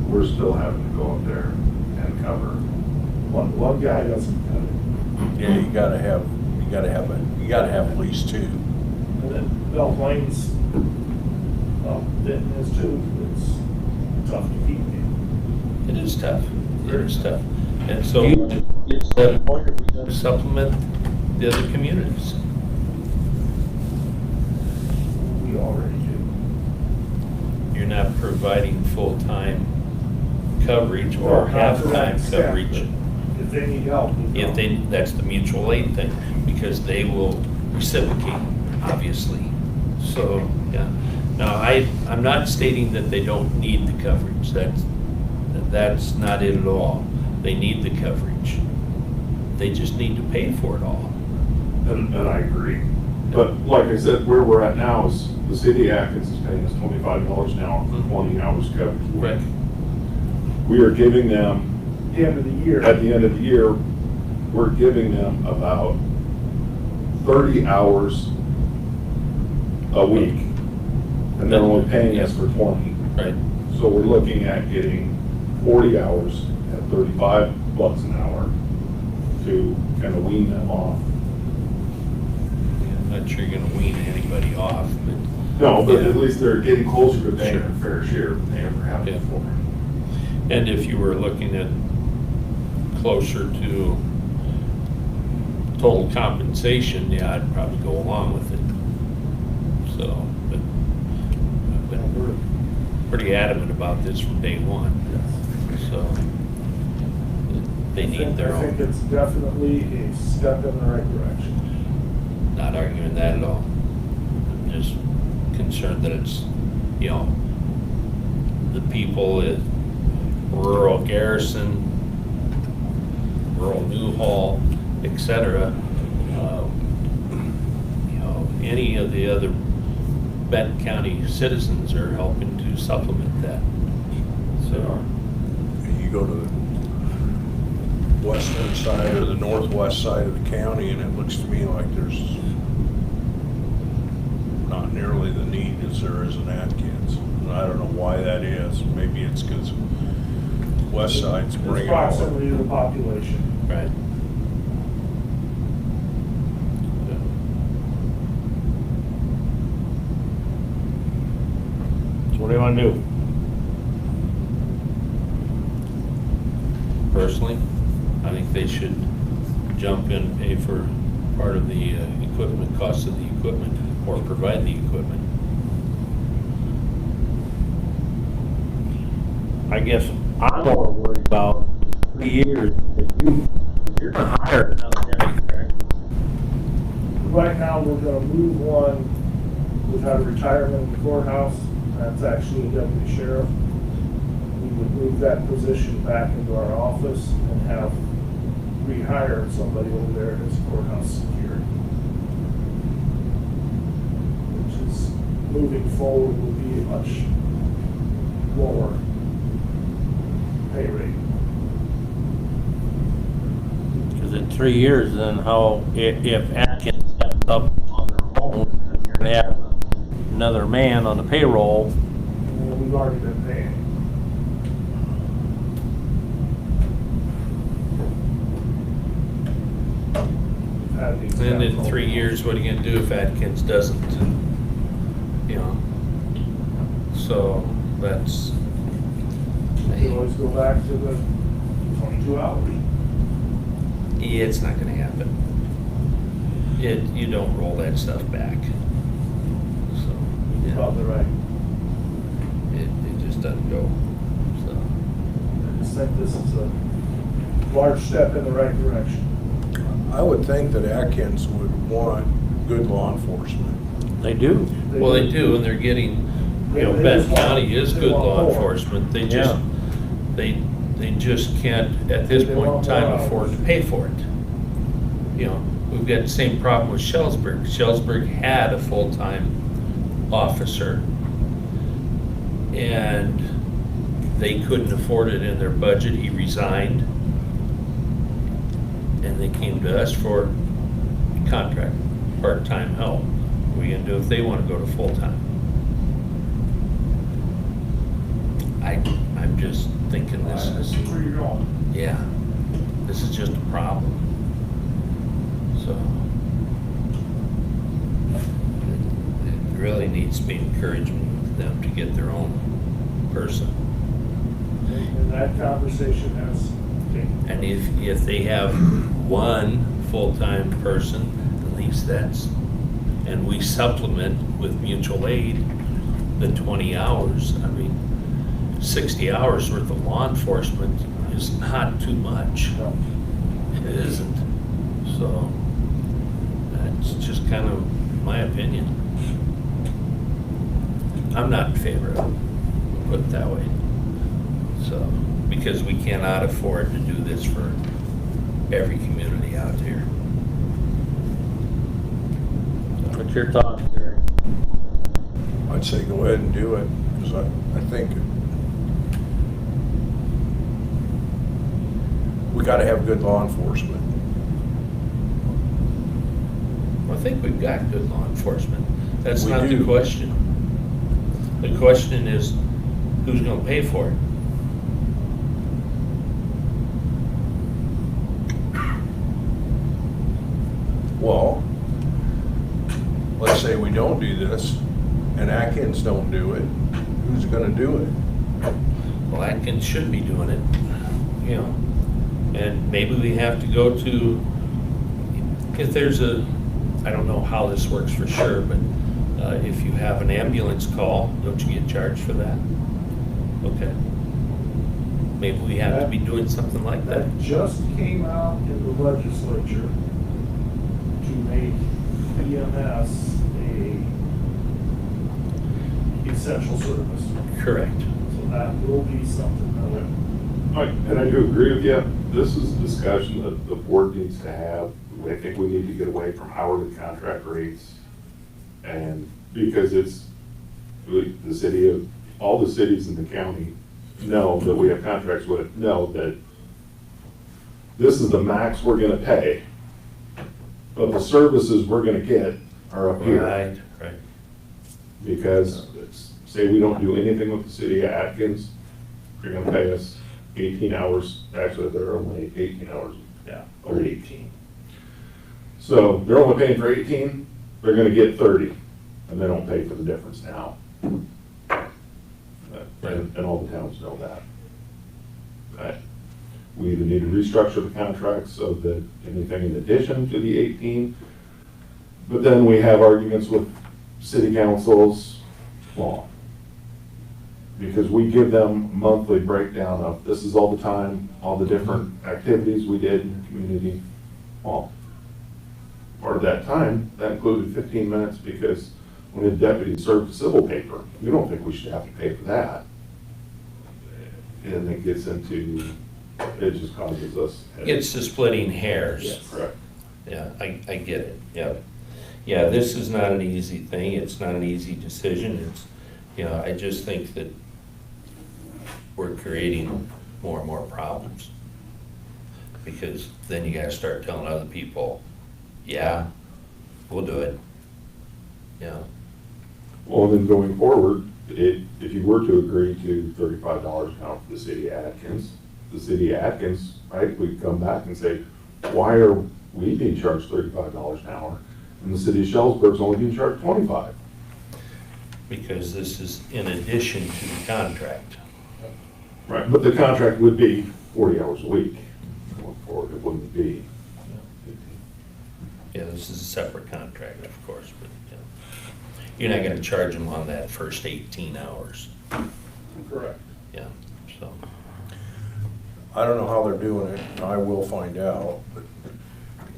we're still having to go up there and cover. One guy doesn't cut it. yeah, you gotta have at least 2. And then Belle Plaine's, Benton is too. It's tough to keep him. It is tough. It is tough. And so It's the point of we just supplement the other communities. We already do. You're not providing full-time coverage or No, not to that half-time extent, coverage. but If they need help. we If go. that's the mutual aid thing, because they will reciprocate, obviously. So, yeah. Now, I'm not stating that they don't need the coverage. That's not it at all. They need the coverage. They just need to pay for it all. And I agree. But like I said, where we're at now is the city of Atkins is paying us $25 an hour for 20 hours coverage. Right. We are giving them, The end of the year. at the end of the year, we're giving them about 30 hours a week. And they're only paying us for 20. Right. So we're looking at getting 40 hours at $35 an hour to kind of wean them off. I'm not sure you're gonna wean anybody off, but. No, but Yeah. at least they're getting closer to paying Sure. their fair share than they ever have Yeah. before. And if you were looking at closer to total compensation, yeah, I'd probably go along with it. So, but I've been pretty adamant about this from day one, so they need their I think own. it's definitely a step in the right direction. Not arguing that at all. I'm just concerned that it's, you know, the people at rural Garrison, rural Newhall, et cetera, you know, any of the other Benton County citizens are helping to supplement that. So, You go to the western side or the northwest side of the county, and it looks to me like there's not nearly the need as there is in Atkins. And I don't know why that is. Maybe it's because west side's It's bringing all of proximity to the population. Right. So what do you wanna do? Personally, I think they should jump in, and pay for part of the equipment, cost of the equipment, or provide the equipment. I guess I'm more worried about 3 years that you're gonna hire another deputy, correct? Right now, we're gonna move one. We've had a retirement in the courthouse. That's actually a deputy sheriff. We would move that position back into our office and have rehired somebody over there as courthouse security. Which is, moving forward, will be a much lower pay rate. Cause in 3 years, then how, if Atkins steps up on their own, then you're gonna have another man on the payroll. And we've already been paying. We've had these And in guys 3 all- years, what are you gonna do if Atkins doesn't? You know, so that's, We always go back to the 22 hours. it's not gonna happen. You don't roll that stuff back. So, yeah, Probably right. it just doesn't go, so. I just think this is a large step in the right direction. I would think that Atkins would want good law enforcement. They do. Well, they do, and they're getting, you know, They Benton just want- County is they good want law more. enforcement. They just, Yeah. they just can't, at this They point in want time, more afford to hours. pay for it. You know, we've got the same problem with Shellsburg. Shellsburg had a full-time officer, and they couldn't afford it in their budget. He resigned, and they came to us for contract, part-time help. What are you gonna do if they wanna go to full-time? I'm just thinking this I is, see where you're going. yeah, this is just a problem. So, it really needs to be encouragement for them to get their own person. And that conversation has taken. And if they have one full-time person, at least that's, and we supplement with mutual aid the 20 hours, I mean, 60 hours worth of law enforcement is not too much. No. It isn't. So, that's just kind of my opinion. I'm not in favor of it, put it that way. So, because we cannot afford to do this for every community out here. What's your thoughts, Jerry? I'd say go ahead and do it, because I think we gotta have good law enforcement. I think we've got good law enforcement. That's We not the do. question. The question is, who's gonna pay for it? Well, let's say we don't do this, and Atkins don't do it, who's gonna do it? Well, Atkins should be doing it, you know. And maybe we have to go to, if there's a, I don't know how this works for sure, but if you have an ambulance call, don't you get charged for that? Okay. Maybe we have to be doing something like that. That just came out in the legislature to make EMS a essential service. Correct. So that will be something that will. And I do agree with you. This is a discussion that the board needs to have. I think we need to get away from hourly contract rates. And because it's the city of, all the cities in the county know that we have contracts with, know that this is the max we're gonna pay. But the services we're gonna get are up here. Right, right. Because say we don't do anything with the city of Atkins, you're gonna pay us 18 hours, actually, they're only 18 hours. Yeah, Or or 18. So they're only paying for 18, they're gonna get 30, and they don't pay for the difference now. And all the towns know that. Right. We either need to restructure the contract so that anything in addition to the 18, but then we have arguments with city councils, law. Because we give them monthly breakdown of, this is all the time, all the different activities we did in the community. Well, part of that time, that included 15 minutes because when a deputy served a civil paper, we don't think we should have to pay for that. And it gets into, it just causes us. It's the splitting hairs. Yes, correct. Yeah, I get it, yeah. Yeah, this is not an easy thing, it's not an easy decision, it's, you know, I just think that we're creating more and more problems. Because then you gotta start telling other people, yeah, we'll do it. Yeah, Well, then going forward, if you were to agree to $35 an hour for the city of Atkins, the city of Atkins, right, we'd come back and say, why are we being charged $35 an hour? And the city of Shellsburg's only being charged 25. because this is in addition to the contract. Right. But the contract would be 40 hours a week going forward, it wouldn't be. Yeah, this is a separate contract, of course, but, you know, you're not gonna charge them on that first 18 hours, Correct. yeah, so. I don't know how they're doing it, I will find out, but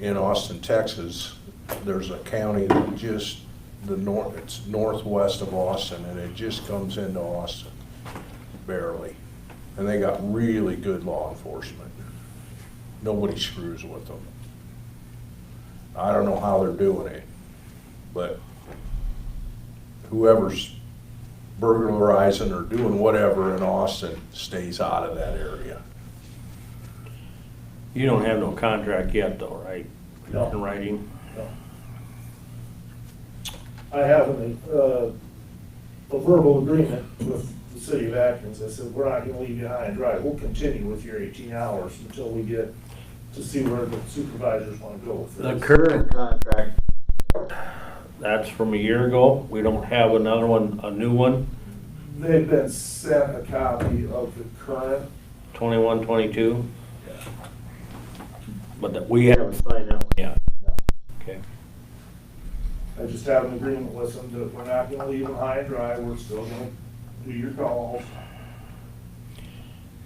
in Austin, Texas, there's a county that just, it's northwest of Austin, and it just comes into Austin, barely. And they got really good law enforcement. Nobody screws with them. I don't know how they're doing it, but whoever's burglarizing or doing whatever in Austin stays out of that area. You don't have no contract yet though, right? No. In writing? No. I have a verbal agreement with the city of Atkins. I said, we're not gonna leave you high and dry. We'll continue with your 18 hours until we get to see where the supervisors wanna go with The this. current contract, that's from a year ago. We don't have another one, a new one, They've been sent a copy of the current. 21, 22. But that we haven't signed that one yet. Okay. I just have an agreement with them that we're not gonna leave them high and dry. We're still gonna do your calls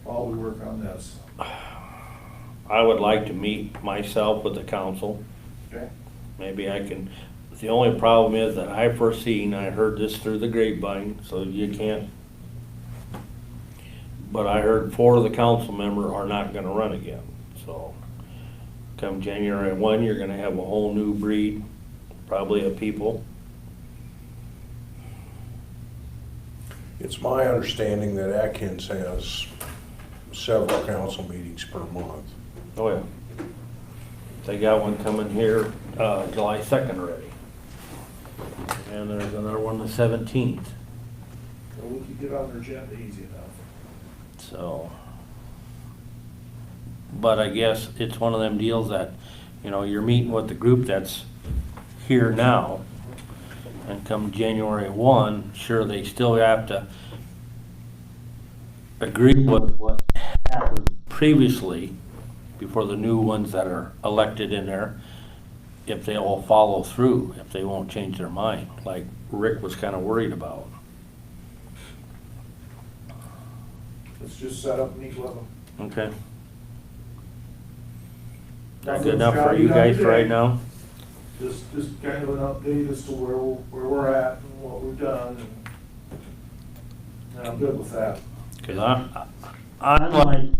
while we work on this. I would like to meet myself with the council. Okay? Maybe I can, the only problem is that I foreseen, I heard this through the grapevine, so you can't. But I heard 4 of the council members are not gonna run again, so. Come January 1, you're gonna have a whole new breed, probably of people. It's my understanding that Atkins has several council meetings per month. Oh, yeah. They got one coming here, July 2nd already. And there's another one the 17th, So we can get on their agenda easy enough. so. But I guess it's one of them deals that, you know, you're meeting with the group that's here now. And come January 1, sure, they still have to agree with what happened previously before the new ones that are elected in there, if they all follow through, if they won't change their mind, like Rick was kind of worried about. Let's just set up and meet with them. Okay. That good enough for you guys right now? Just kind of an update as to where we're at and what we've done, and I'm good with that. Because I'm like,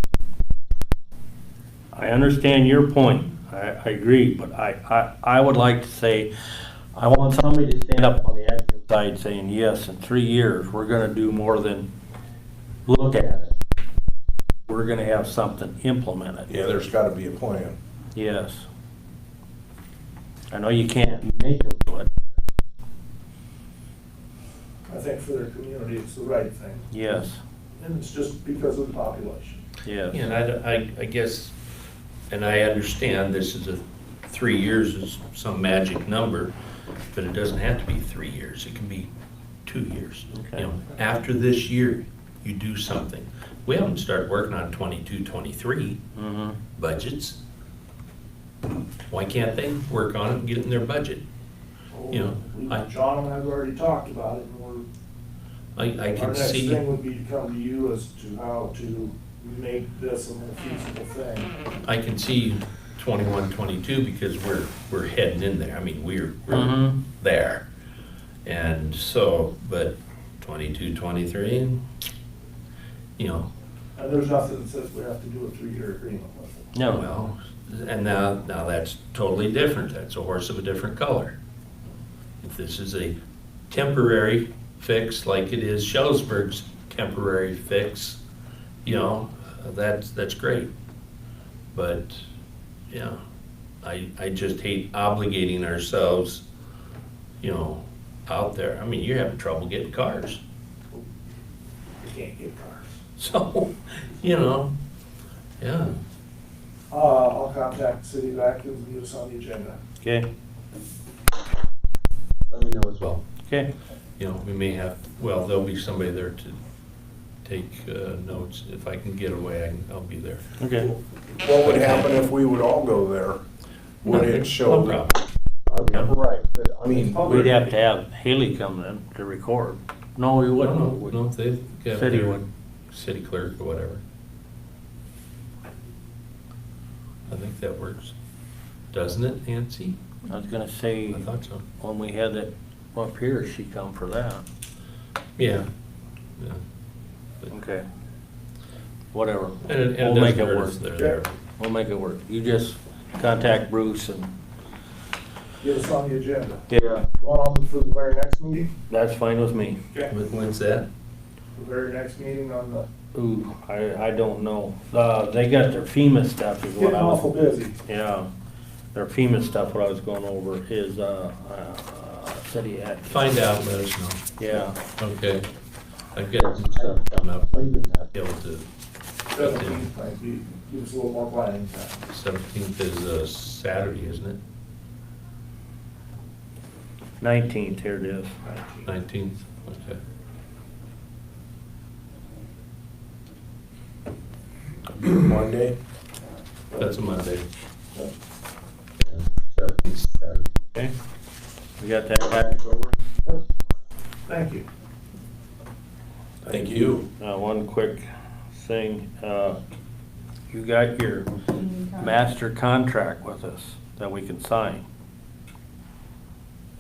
I understand your point, I agree, but I would like to say, I want somebody to stand up on the Atkins side saying, yes, in 3 years, we're gonna do more than look at it. We're gonna have something implemented. Yeah, there's gotta be a plan. Yes. I know you can't make them do it. I think for their community, it's the right thing. Yes, And it's just because of the population. yes. And I guess, and I understand this is 3 years is some magic number, but it doesn't have to be 3 years. It can be 2 years. Okay. You know, after this year, you do something. We haven't started working on 22, 23 Mm-hmm. budgets. Why can't they work on it and get it in their budget? You know, John and I have already talked about it, and I our can next see, thing would be to come to you as to how to make this a more feasible thing. I can see 21, 22 because we're heading in there. I mean, we're Mhm. there. And so, but 22, 23, you know, And there's nothing that says we have to do a 3-year agreement with it. No, well, and now that's totally different. That's a horse of a different color. If this is a temporary fix like it is Shellisburg's temporary fix, you know, that's great. But, yeah, I just hate obligating ourselves, you know, out there. I mean, you're having trouble getting cars. You can't get cars. So, you know, yeah. I'll contact the city back and get us on the agenda. okay, Let me know as well. okay. You know, we may have, well, there'll be somebody there to take notes. If I can get away, I'll be there. Okay. What would happen if we would all go there? Would it show? No that- problem. Right, but I mean. We'd have to have Haley come in to record. No, we wouldn't. No, they've got City their would. city clerk or whatever. I think that works. Doesn't it, Nancy? I was gonna say, I thought so. when we had it up here, she come for that. Yeah. Yeah. Okay. Whatever. And it We'll doesn't make it hurt work. us they're there. We'll make it work. You just contact Bruce and. Get us on the agenda. Yeah. Going on for the very next meeting? That's fine with me. Okay. When's that? The very next meeting on the, Ooh, I don't know. They got their FEMA stuff is what getting I awful was, busy. yeah. Their FEMA stuff, what I was going over is, city ad. Find out, let us know. Yeah, Okay. I've got some stuff coming up. I'll be able to, 17th might be, give us a little more planning time. 17th is Saturday, isn't it? 19th, here it is. 19th, okay. Monday? That's a Monday. Okay, we got that back over. Thank you. Thank you. One quick thing, you got your master contract with us that we can sign.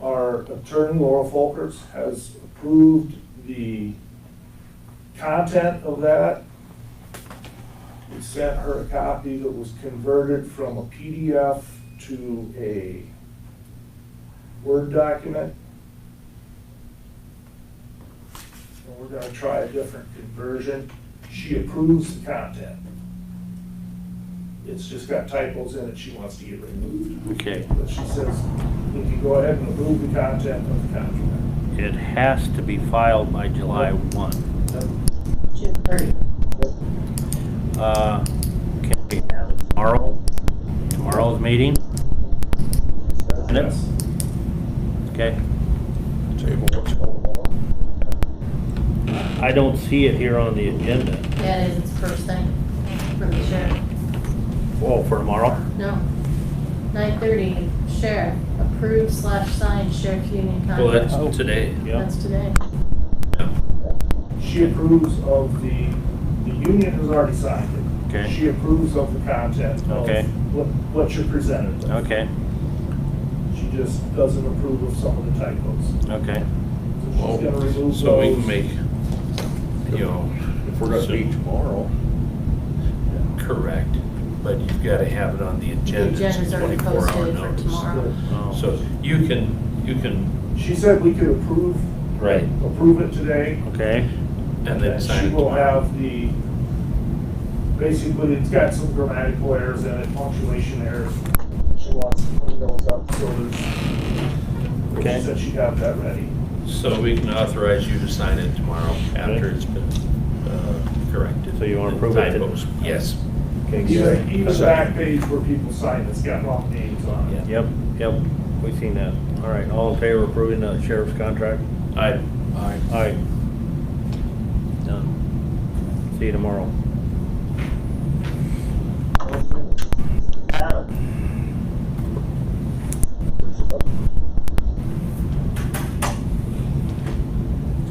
Our attorney, Laura Folkers, has approved the content of that. We sent her a copy that was converted from a PDF to a Word document. And we're gonna try a different conversion. She approves the content. It's just got typos in it she wants to get removed. Okay, But she says we can go ahead and approve the content of the contract. it has to be filed by July 1. June 30th. Can we have it tomorrow's meeting? Yes. Okay, Table what's going on. I don't see it here on the agenda. Yeah, it is, it's first thing for the sheriff. Oh, for tomorrow? No, 9:30, sheriff, approved / signed sheriff union Well, contract. that's today. Yeah. That's today. She approves of the union has already signed it. Okay. She approves of the content of Okay. what you're presented with. Okay, She just doesn't approve of some of the typos. okay. So she's gonna remove So we can those. make, you know. If we're gonna meet tomorrow. Correct, but you've got to have it on the The agenda. It's agenda's already 24-hour posted for notice. tomorrow. Oh. So you can, She said we could approve it today. Okay, and then sign She it will tomorrow. have basically, it's got some grammatical errors in it, punctuation errors. She wants to clean those up, so there's, Okay. she said she'd have that ready. So we can authorize you to sign it tomorrow after it's been corrected. So you wanna approve it? Typos, yes. Okay, Even the back page where people sign, it's got wrong names on it. Yep, we seen that. All right, all in favor of approving the sheriff's contract? I, Aye. Done. See you tomorrow.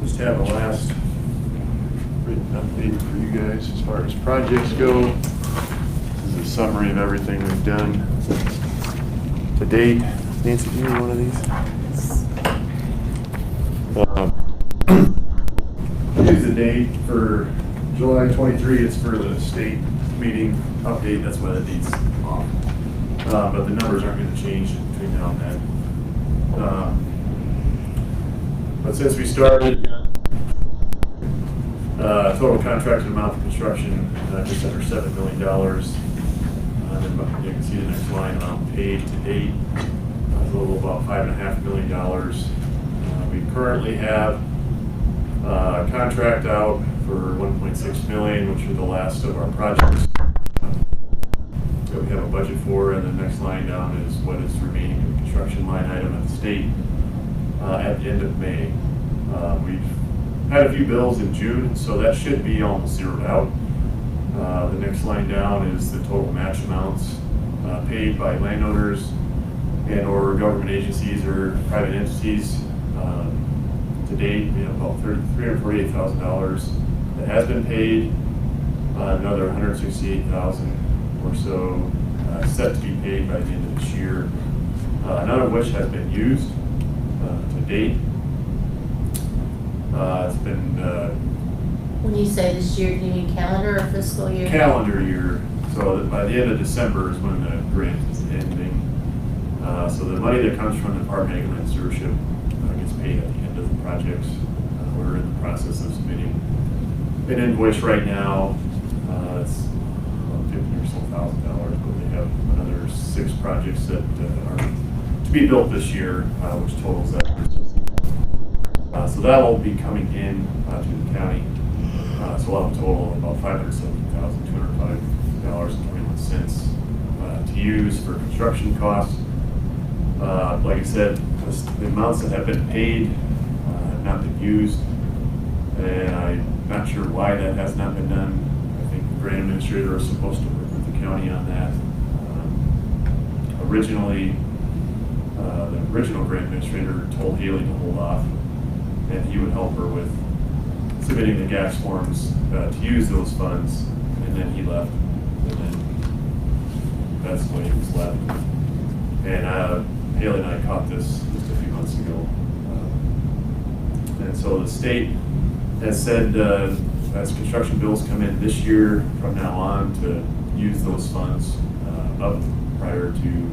Just have a last written update for you guys as far as projects go. This is a summary of everything we've done to date. Nancy, do you need one of these? Here's the date for July 23. It's for the state meeting update. That's why that date's off. But the numbers aren't going to change between now and then. But since we started, total contracted amount for construction, just under $7 million. And then you can see the next line, amount paid to date, a little about $5.5 million. We currently have a contract out for $1.6 million, which are the last of our projects that we have a budget for. And the next line down is what is remaining in the construction line item at the state at the end of May. We've had a few bills in June, so that should be almost zeroed out. The next line down is the total match amounts paid by landowners and or government agencies or private entities. To date, we have about $348,000 that has been paid, another $168,000 or so set to be paid by the end of this year, none of which has been used to date. It's been When you say this year, do you mean calendar or fiscal year? calendar year, so that by the end of December is when the grant is ending. So the money that comes from the Department of Land Stewardship gets paid at the end of the projects. We're in the process of submitting an invoice right now. It's about $50,000 or so, but they have another 6 projects that are to be built this year, which totals that. So that will be coming in to the county. So we'll have a total of about $570,205.21 to use for construction costs. Like I said, the amounts that have been paid have not been used, and I'm not sure why that has not been done. I think the grant administrator is supposed to work with the county on that. Originally, the original grant administrator told Haley to hold off, and he would help her with submitting the gas forms to use those funds, and then he left, and then that's the way it was left. And Haley and I caught this just a few months ago. And so the state has said, as construction bills come in this year from now on, to use those funds up prior to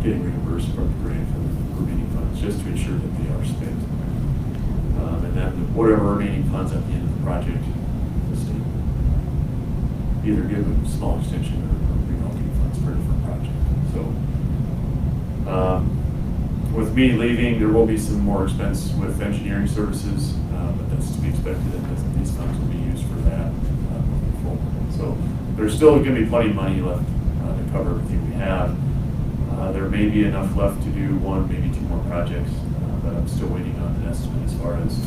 getting reimbursed from the grant for the remaining funds, just to ensure that they are spent. And then whatever remaining funds at the end of the project, the state either give a small extension or reallocate funds for a different project. So with me leaving, there will be some more expense with engineering services, but that's to be expected, and these funds will be used for that moving forward. So there's still going to be plenty of money left to cover everything we have. There may be enough left to do 1, maybe 2 more projects, but I'm still waiting on an estimate as far as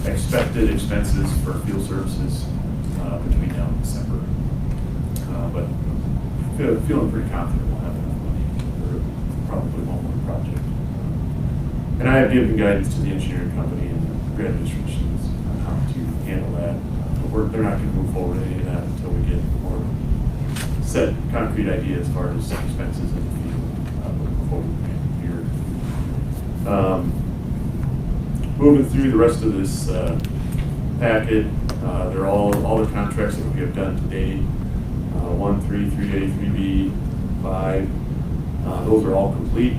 expected expenses for field services between now and December. But feeling pretty confident we'll have enough money for probably 1 more project. And I have given guidance to the engineering company and the grant administrations on how to handle that. But they're not going to move forward with any of that until we get more set concrete idea as far as expenses in the field before we begin here. Moving through the rest of this packet, they're all the contracts that we have done to date. 1, 3, 3A, 3B, 5. Those are all complete.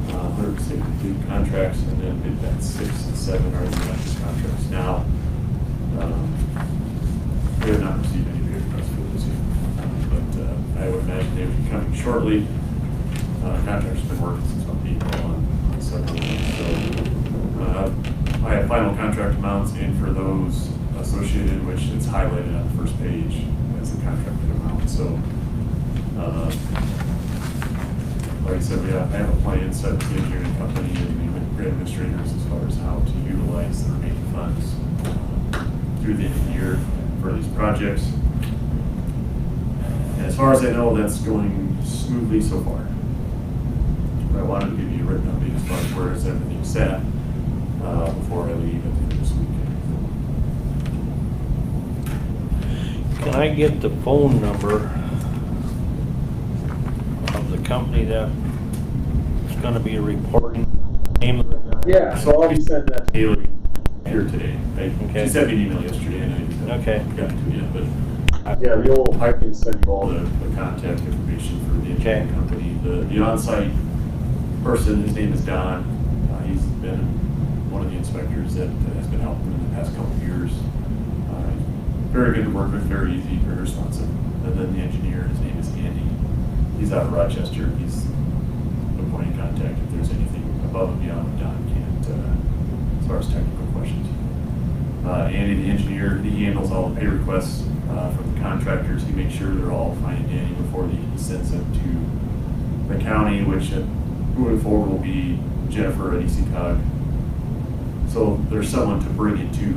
100% complete contracts, and then bid batch 6 and 7 are the next contracts now. We have not received any bid requests for those yet, but I would imagine they would be coming shortly. Contractors have been working since about April on several of these. final contract amounts and for those associated, which it's highlighted on the first page as the contracted amount. So, like I said, I have a plan set with the engineering company and the grant administrators as far as how to utilize the remaining funds through the end of the year for these projects. And as far as I know, that's going smoothly so far. But I wanted to give you a written update as far as where is everything set before I leave at the end of this weekend. Can I get the phone number of the company that is gonna be reporting? Name of the guy? Yeah, so I'll be sending that to Haley here today. Okay. She sent me an email yesterday and I just Okay. haven't gotten to it yet, but I can send you all the contact information for the Okay. engineering company. The on-site person, his name is Don. He's been one of the inspectors that has been helping in the past couple of years. Very good to work with, very easy, very responsive. And then the engineer, his name is Andy. He's out of Rochester. He's the point of contact if there's anything above and beyond what Don can't, as far as technical questions. Andy, the engineer, he handles all the pay requests from the contractors. He makes sure they're all fine and dandy before he sends them to the county, which moving forward will be Jennifer at ECCOG. So there's someone to bring it to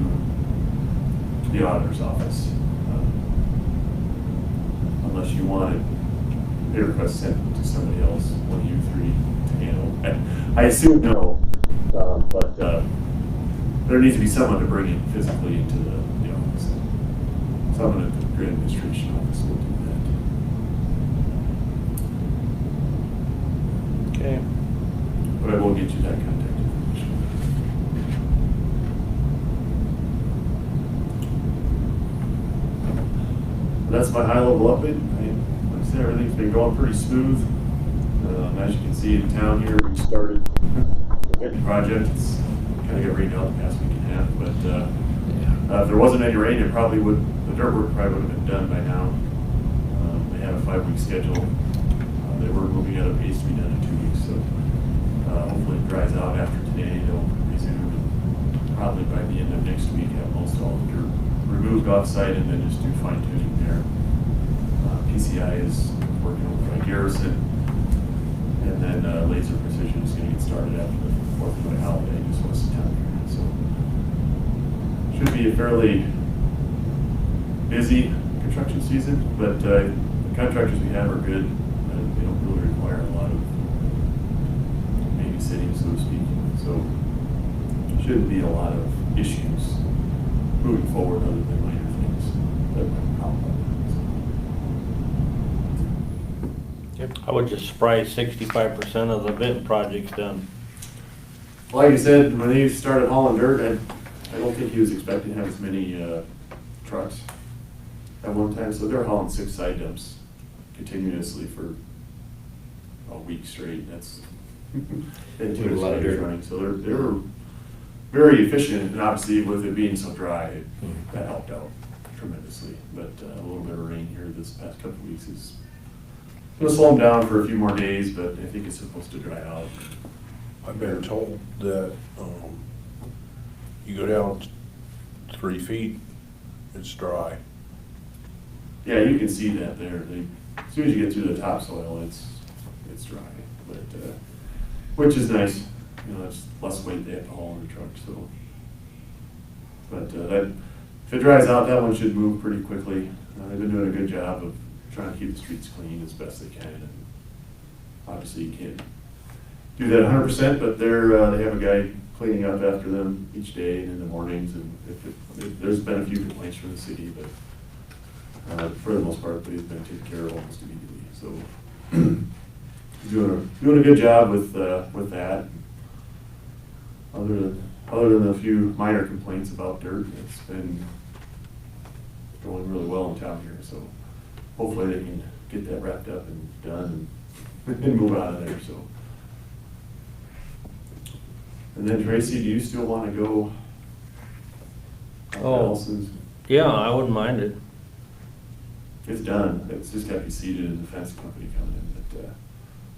the auditor's office. Unless you wanted pay requests sent to somebody else, one of you three to handle. I assume no, but there needs to be someone to bring it physically into the office. Someone at the grant administration office will do that. Okay. But I will get you that contact information. That's my high level update. Like I said, everything's been going pretty smooth. As you can see in town here, we started the Benton project. It's kind of got rained out the past week and a half, but if there wasn't any rain, the dirt work probably would have been done by now. They have a 5-week schedule. They were moving at a pace to be done in 2 weeks, so hopefully it dries out after today. They'll resume, and probably by the end of next week have most all the dirt removed off site and then just do fine tuning there. PCI is working over by Garrison, and then Laser Precision is going to get started after the 4th of July holiday just west of town here. So should be a fairly busy construction season, but the contractors we have are good. They don't really require a lot of babysitting, so to speak. So shouldn't be a lot of issues moving forward other than minor things that might pop up. I was just surprised 65% of the Benton project's done. Like I said, when they started hauling dirt, I don't think he was expecting to have as many trucks at one time. So they're hauling 6 side dumps continuously for a week straight. That's they took a lot of dirt running. So they were very efficient, and obviously with it being so dry, that helped out tremendously. But a little bit of rain here this past couple of weeks is going to slow them down for a few more days, but I think it's supposed to dry out. I've been told that you go down 3 feet, it's dry. Yeah, you can see that there. As soon as you get through the topsoil, it's dry, but which is nice. It's less weight they have to haul in the truck. So, but if it dries out, that one should move pretty quickly. They've been doing a good job of trying to keep the streets clean as best they can. And obviously, you can't do that 100%, but they have a guy cleaning up after them each day and in the mornings. And there's been a few complaints from the city, but for the most part, they've been taken care of almost immediately. So, doing a good job with that. Other than a few minor complaints about dirt, it's been going really well in town here. So hopefully they can get that wrapped up and done and move out of there. So. And then Tracy, do you still want to go? Allison's? Yeah, I wouldn't mind it. It's done. It's just got to be seeded and the fence company coming in. But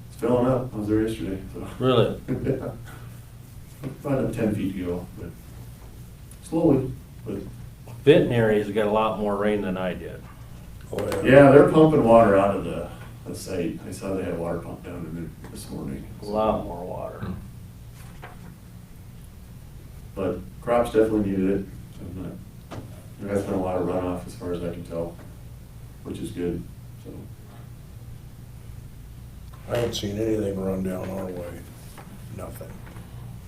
it's filling up. I was there yesterday. So. Really? Yeah. About 10 feet to go. But slowly, but Veterinary's got a lot more rain than I did. Oh, yeah, they're pumping water out of the site. I saw they had a water pump down in it this morning. A lot more water. But crops definitely needed it. So there has been a lot of runoff as far as I can tell, which is good, so. I ain't seen anything run down our way, nothing.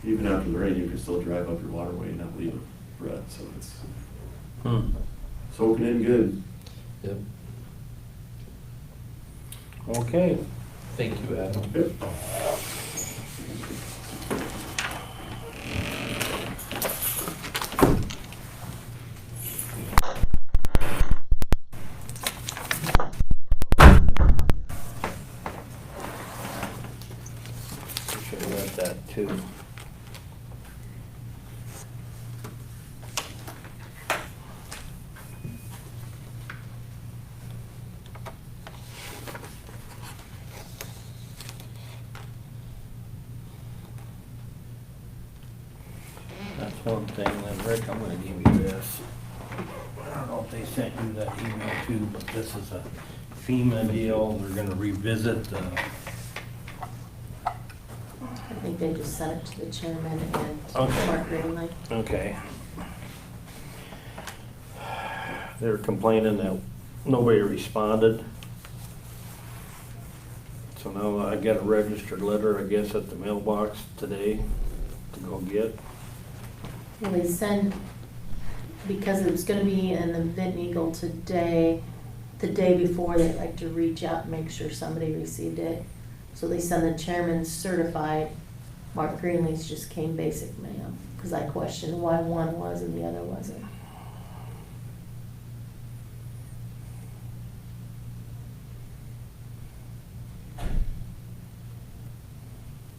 Even after the rain, you can still drive up your waterway and not leave a rut, so it's soaking in good. Yep. Okay. Thank you, Adam. Yep. Should have read that too. That's one thing, then Rick, I'm gonna give you this. I don't know if they sent you that email too, but this is a FEMA deal. They're gonna revisit the, I think they just sent it to the chairman and Okay. Mark Greenlee. okay. They're complaining that nobody responded. So now I got a registered letter, I guess, at the mailbox today to go get. Well, they send, because it was gonna be in the Benton Eagle today, the day before, they like to reach out and make sure somebody received it. So they send the chairman certified, Mark Greenlee's just came basic mail, because I questioned why one was and the other wasn't.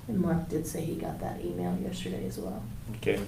And Mark did say he got that email yesterday as well. Okay.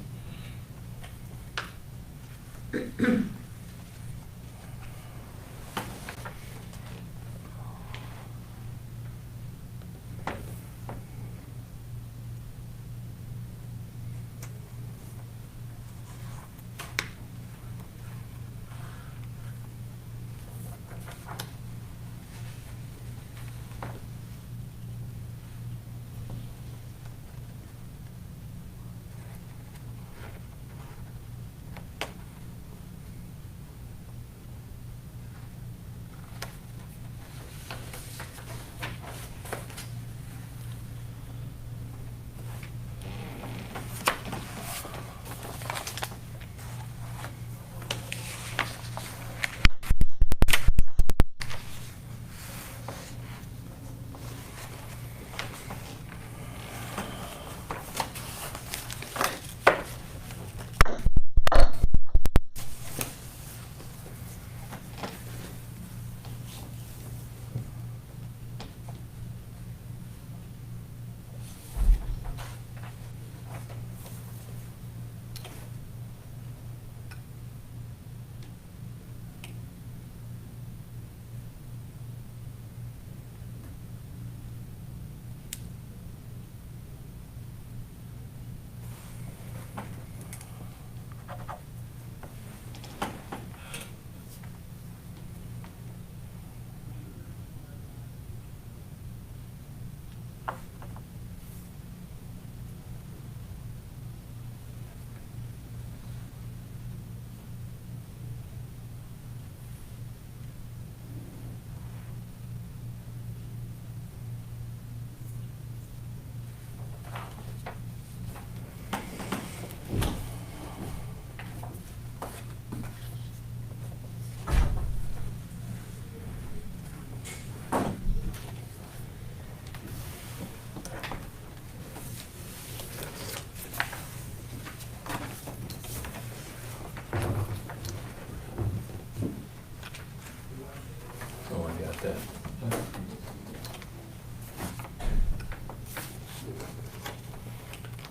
Oh, I got that.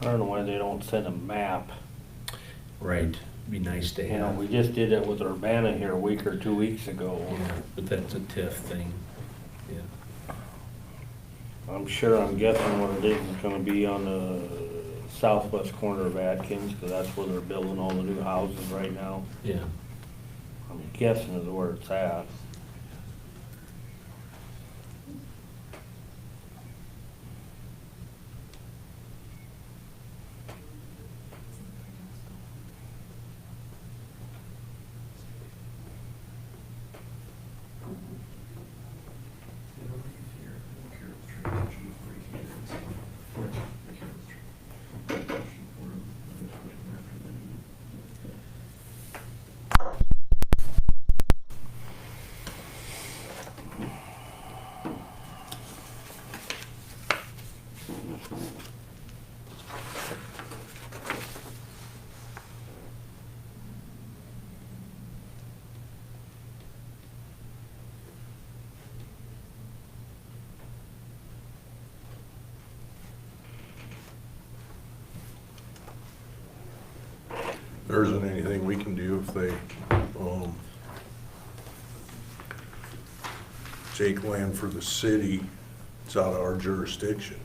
I don't know why they don't send a map. Right, be nice to You know, have. we just did it with Urbana here a week or 2 weeks ago. Yeah, but that's a TIF thing. Yeah. I'm sure, I'm guessing what it is gonna be on the southwest corner of Atkins, because that's where they're building all the new houses right now. Yeah. I'm guessing is where it's at. There isn't anything we can do if they, take land for the city, it's out of our jurisdiction.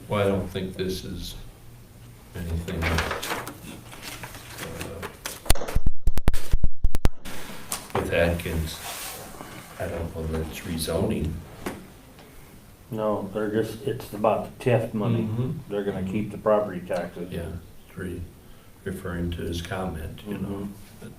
Well, I don't think this is anything with Atkins. I don't know that it's rezoning. No, they're just, it's about the TIF money. Mhm. They're gonna keep the property taxes. Yeah, it's referring to his comment, you know. Mhm. But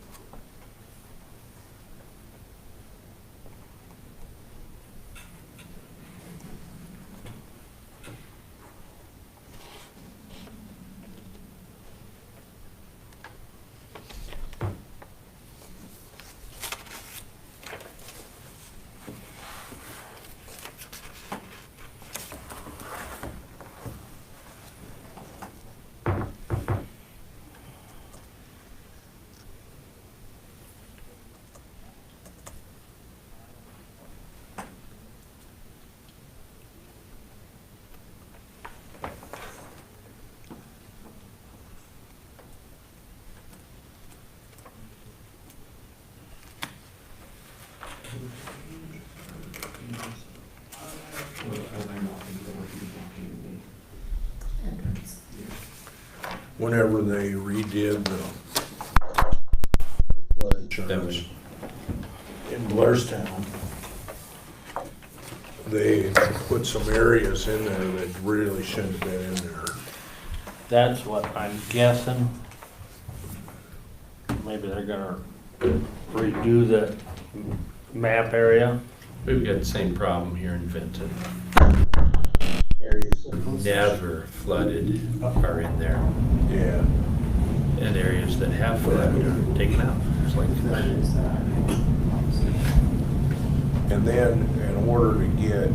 Whenever they redid the flood insurance in Blairstown, they put some areas in there that really shouldn't have been in there. That's what I'm guessing. Maybe they're gonna redo the map area. we've got the same problem here in Benton. Never flooded are in there, Yeah. and areas that have flooded are taken out. It's like, And then in order to get,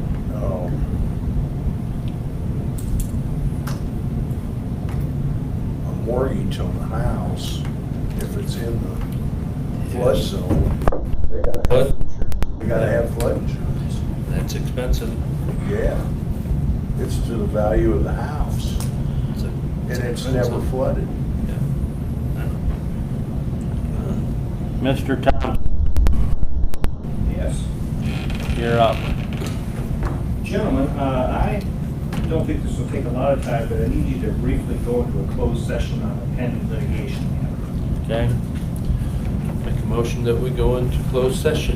a mortgage on the house, if it's in the flood zone, they gotta have flood insurance. that's expensive. Yeah. It's to the value of the house, It's a- and it's never flooded. Yeah. I know. Mr. Thompson, Yes. you're up. Gentlemen, I don't think this will take a lot of time, but I need you to briefly go into a closed session on a pending litigation matter. Okay? Make a motion that we go into closed session.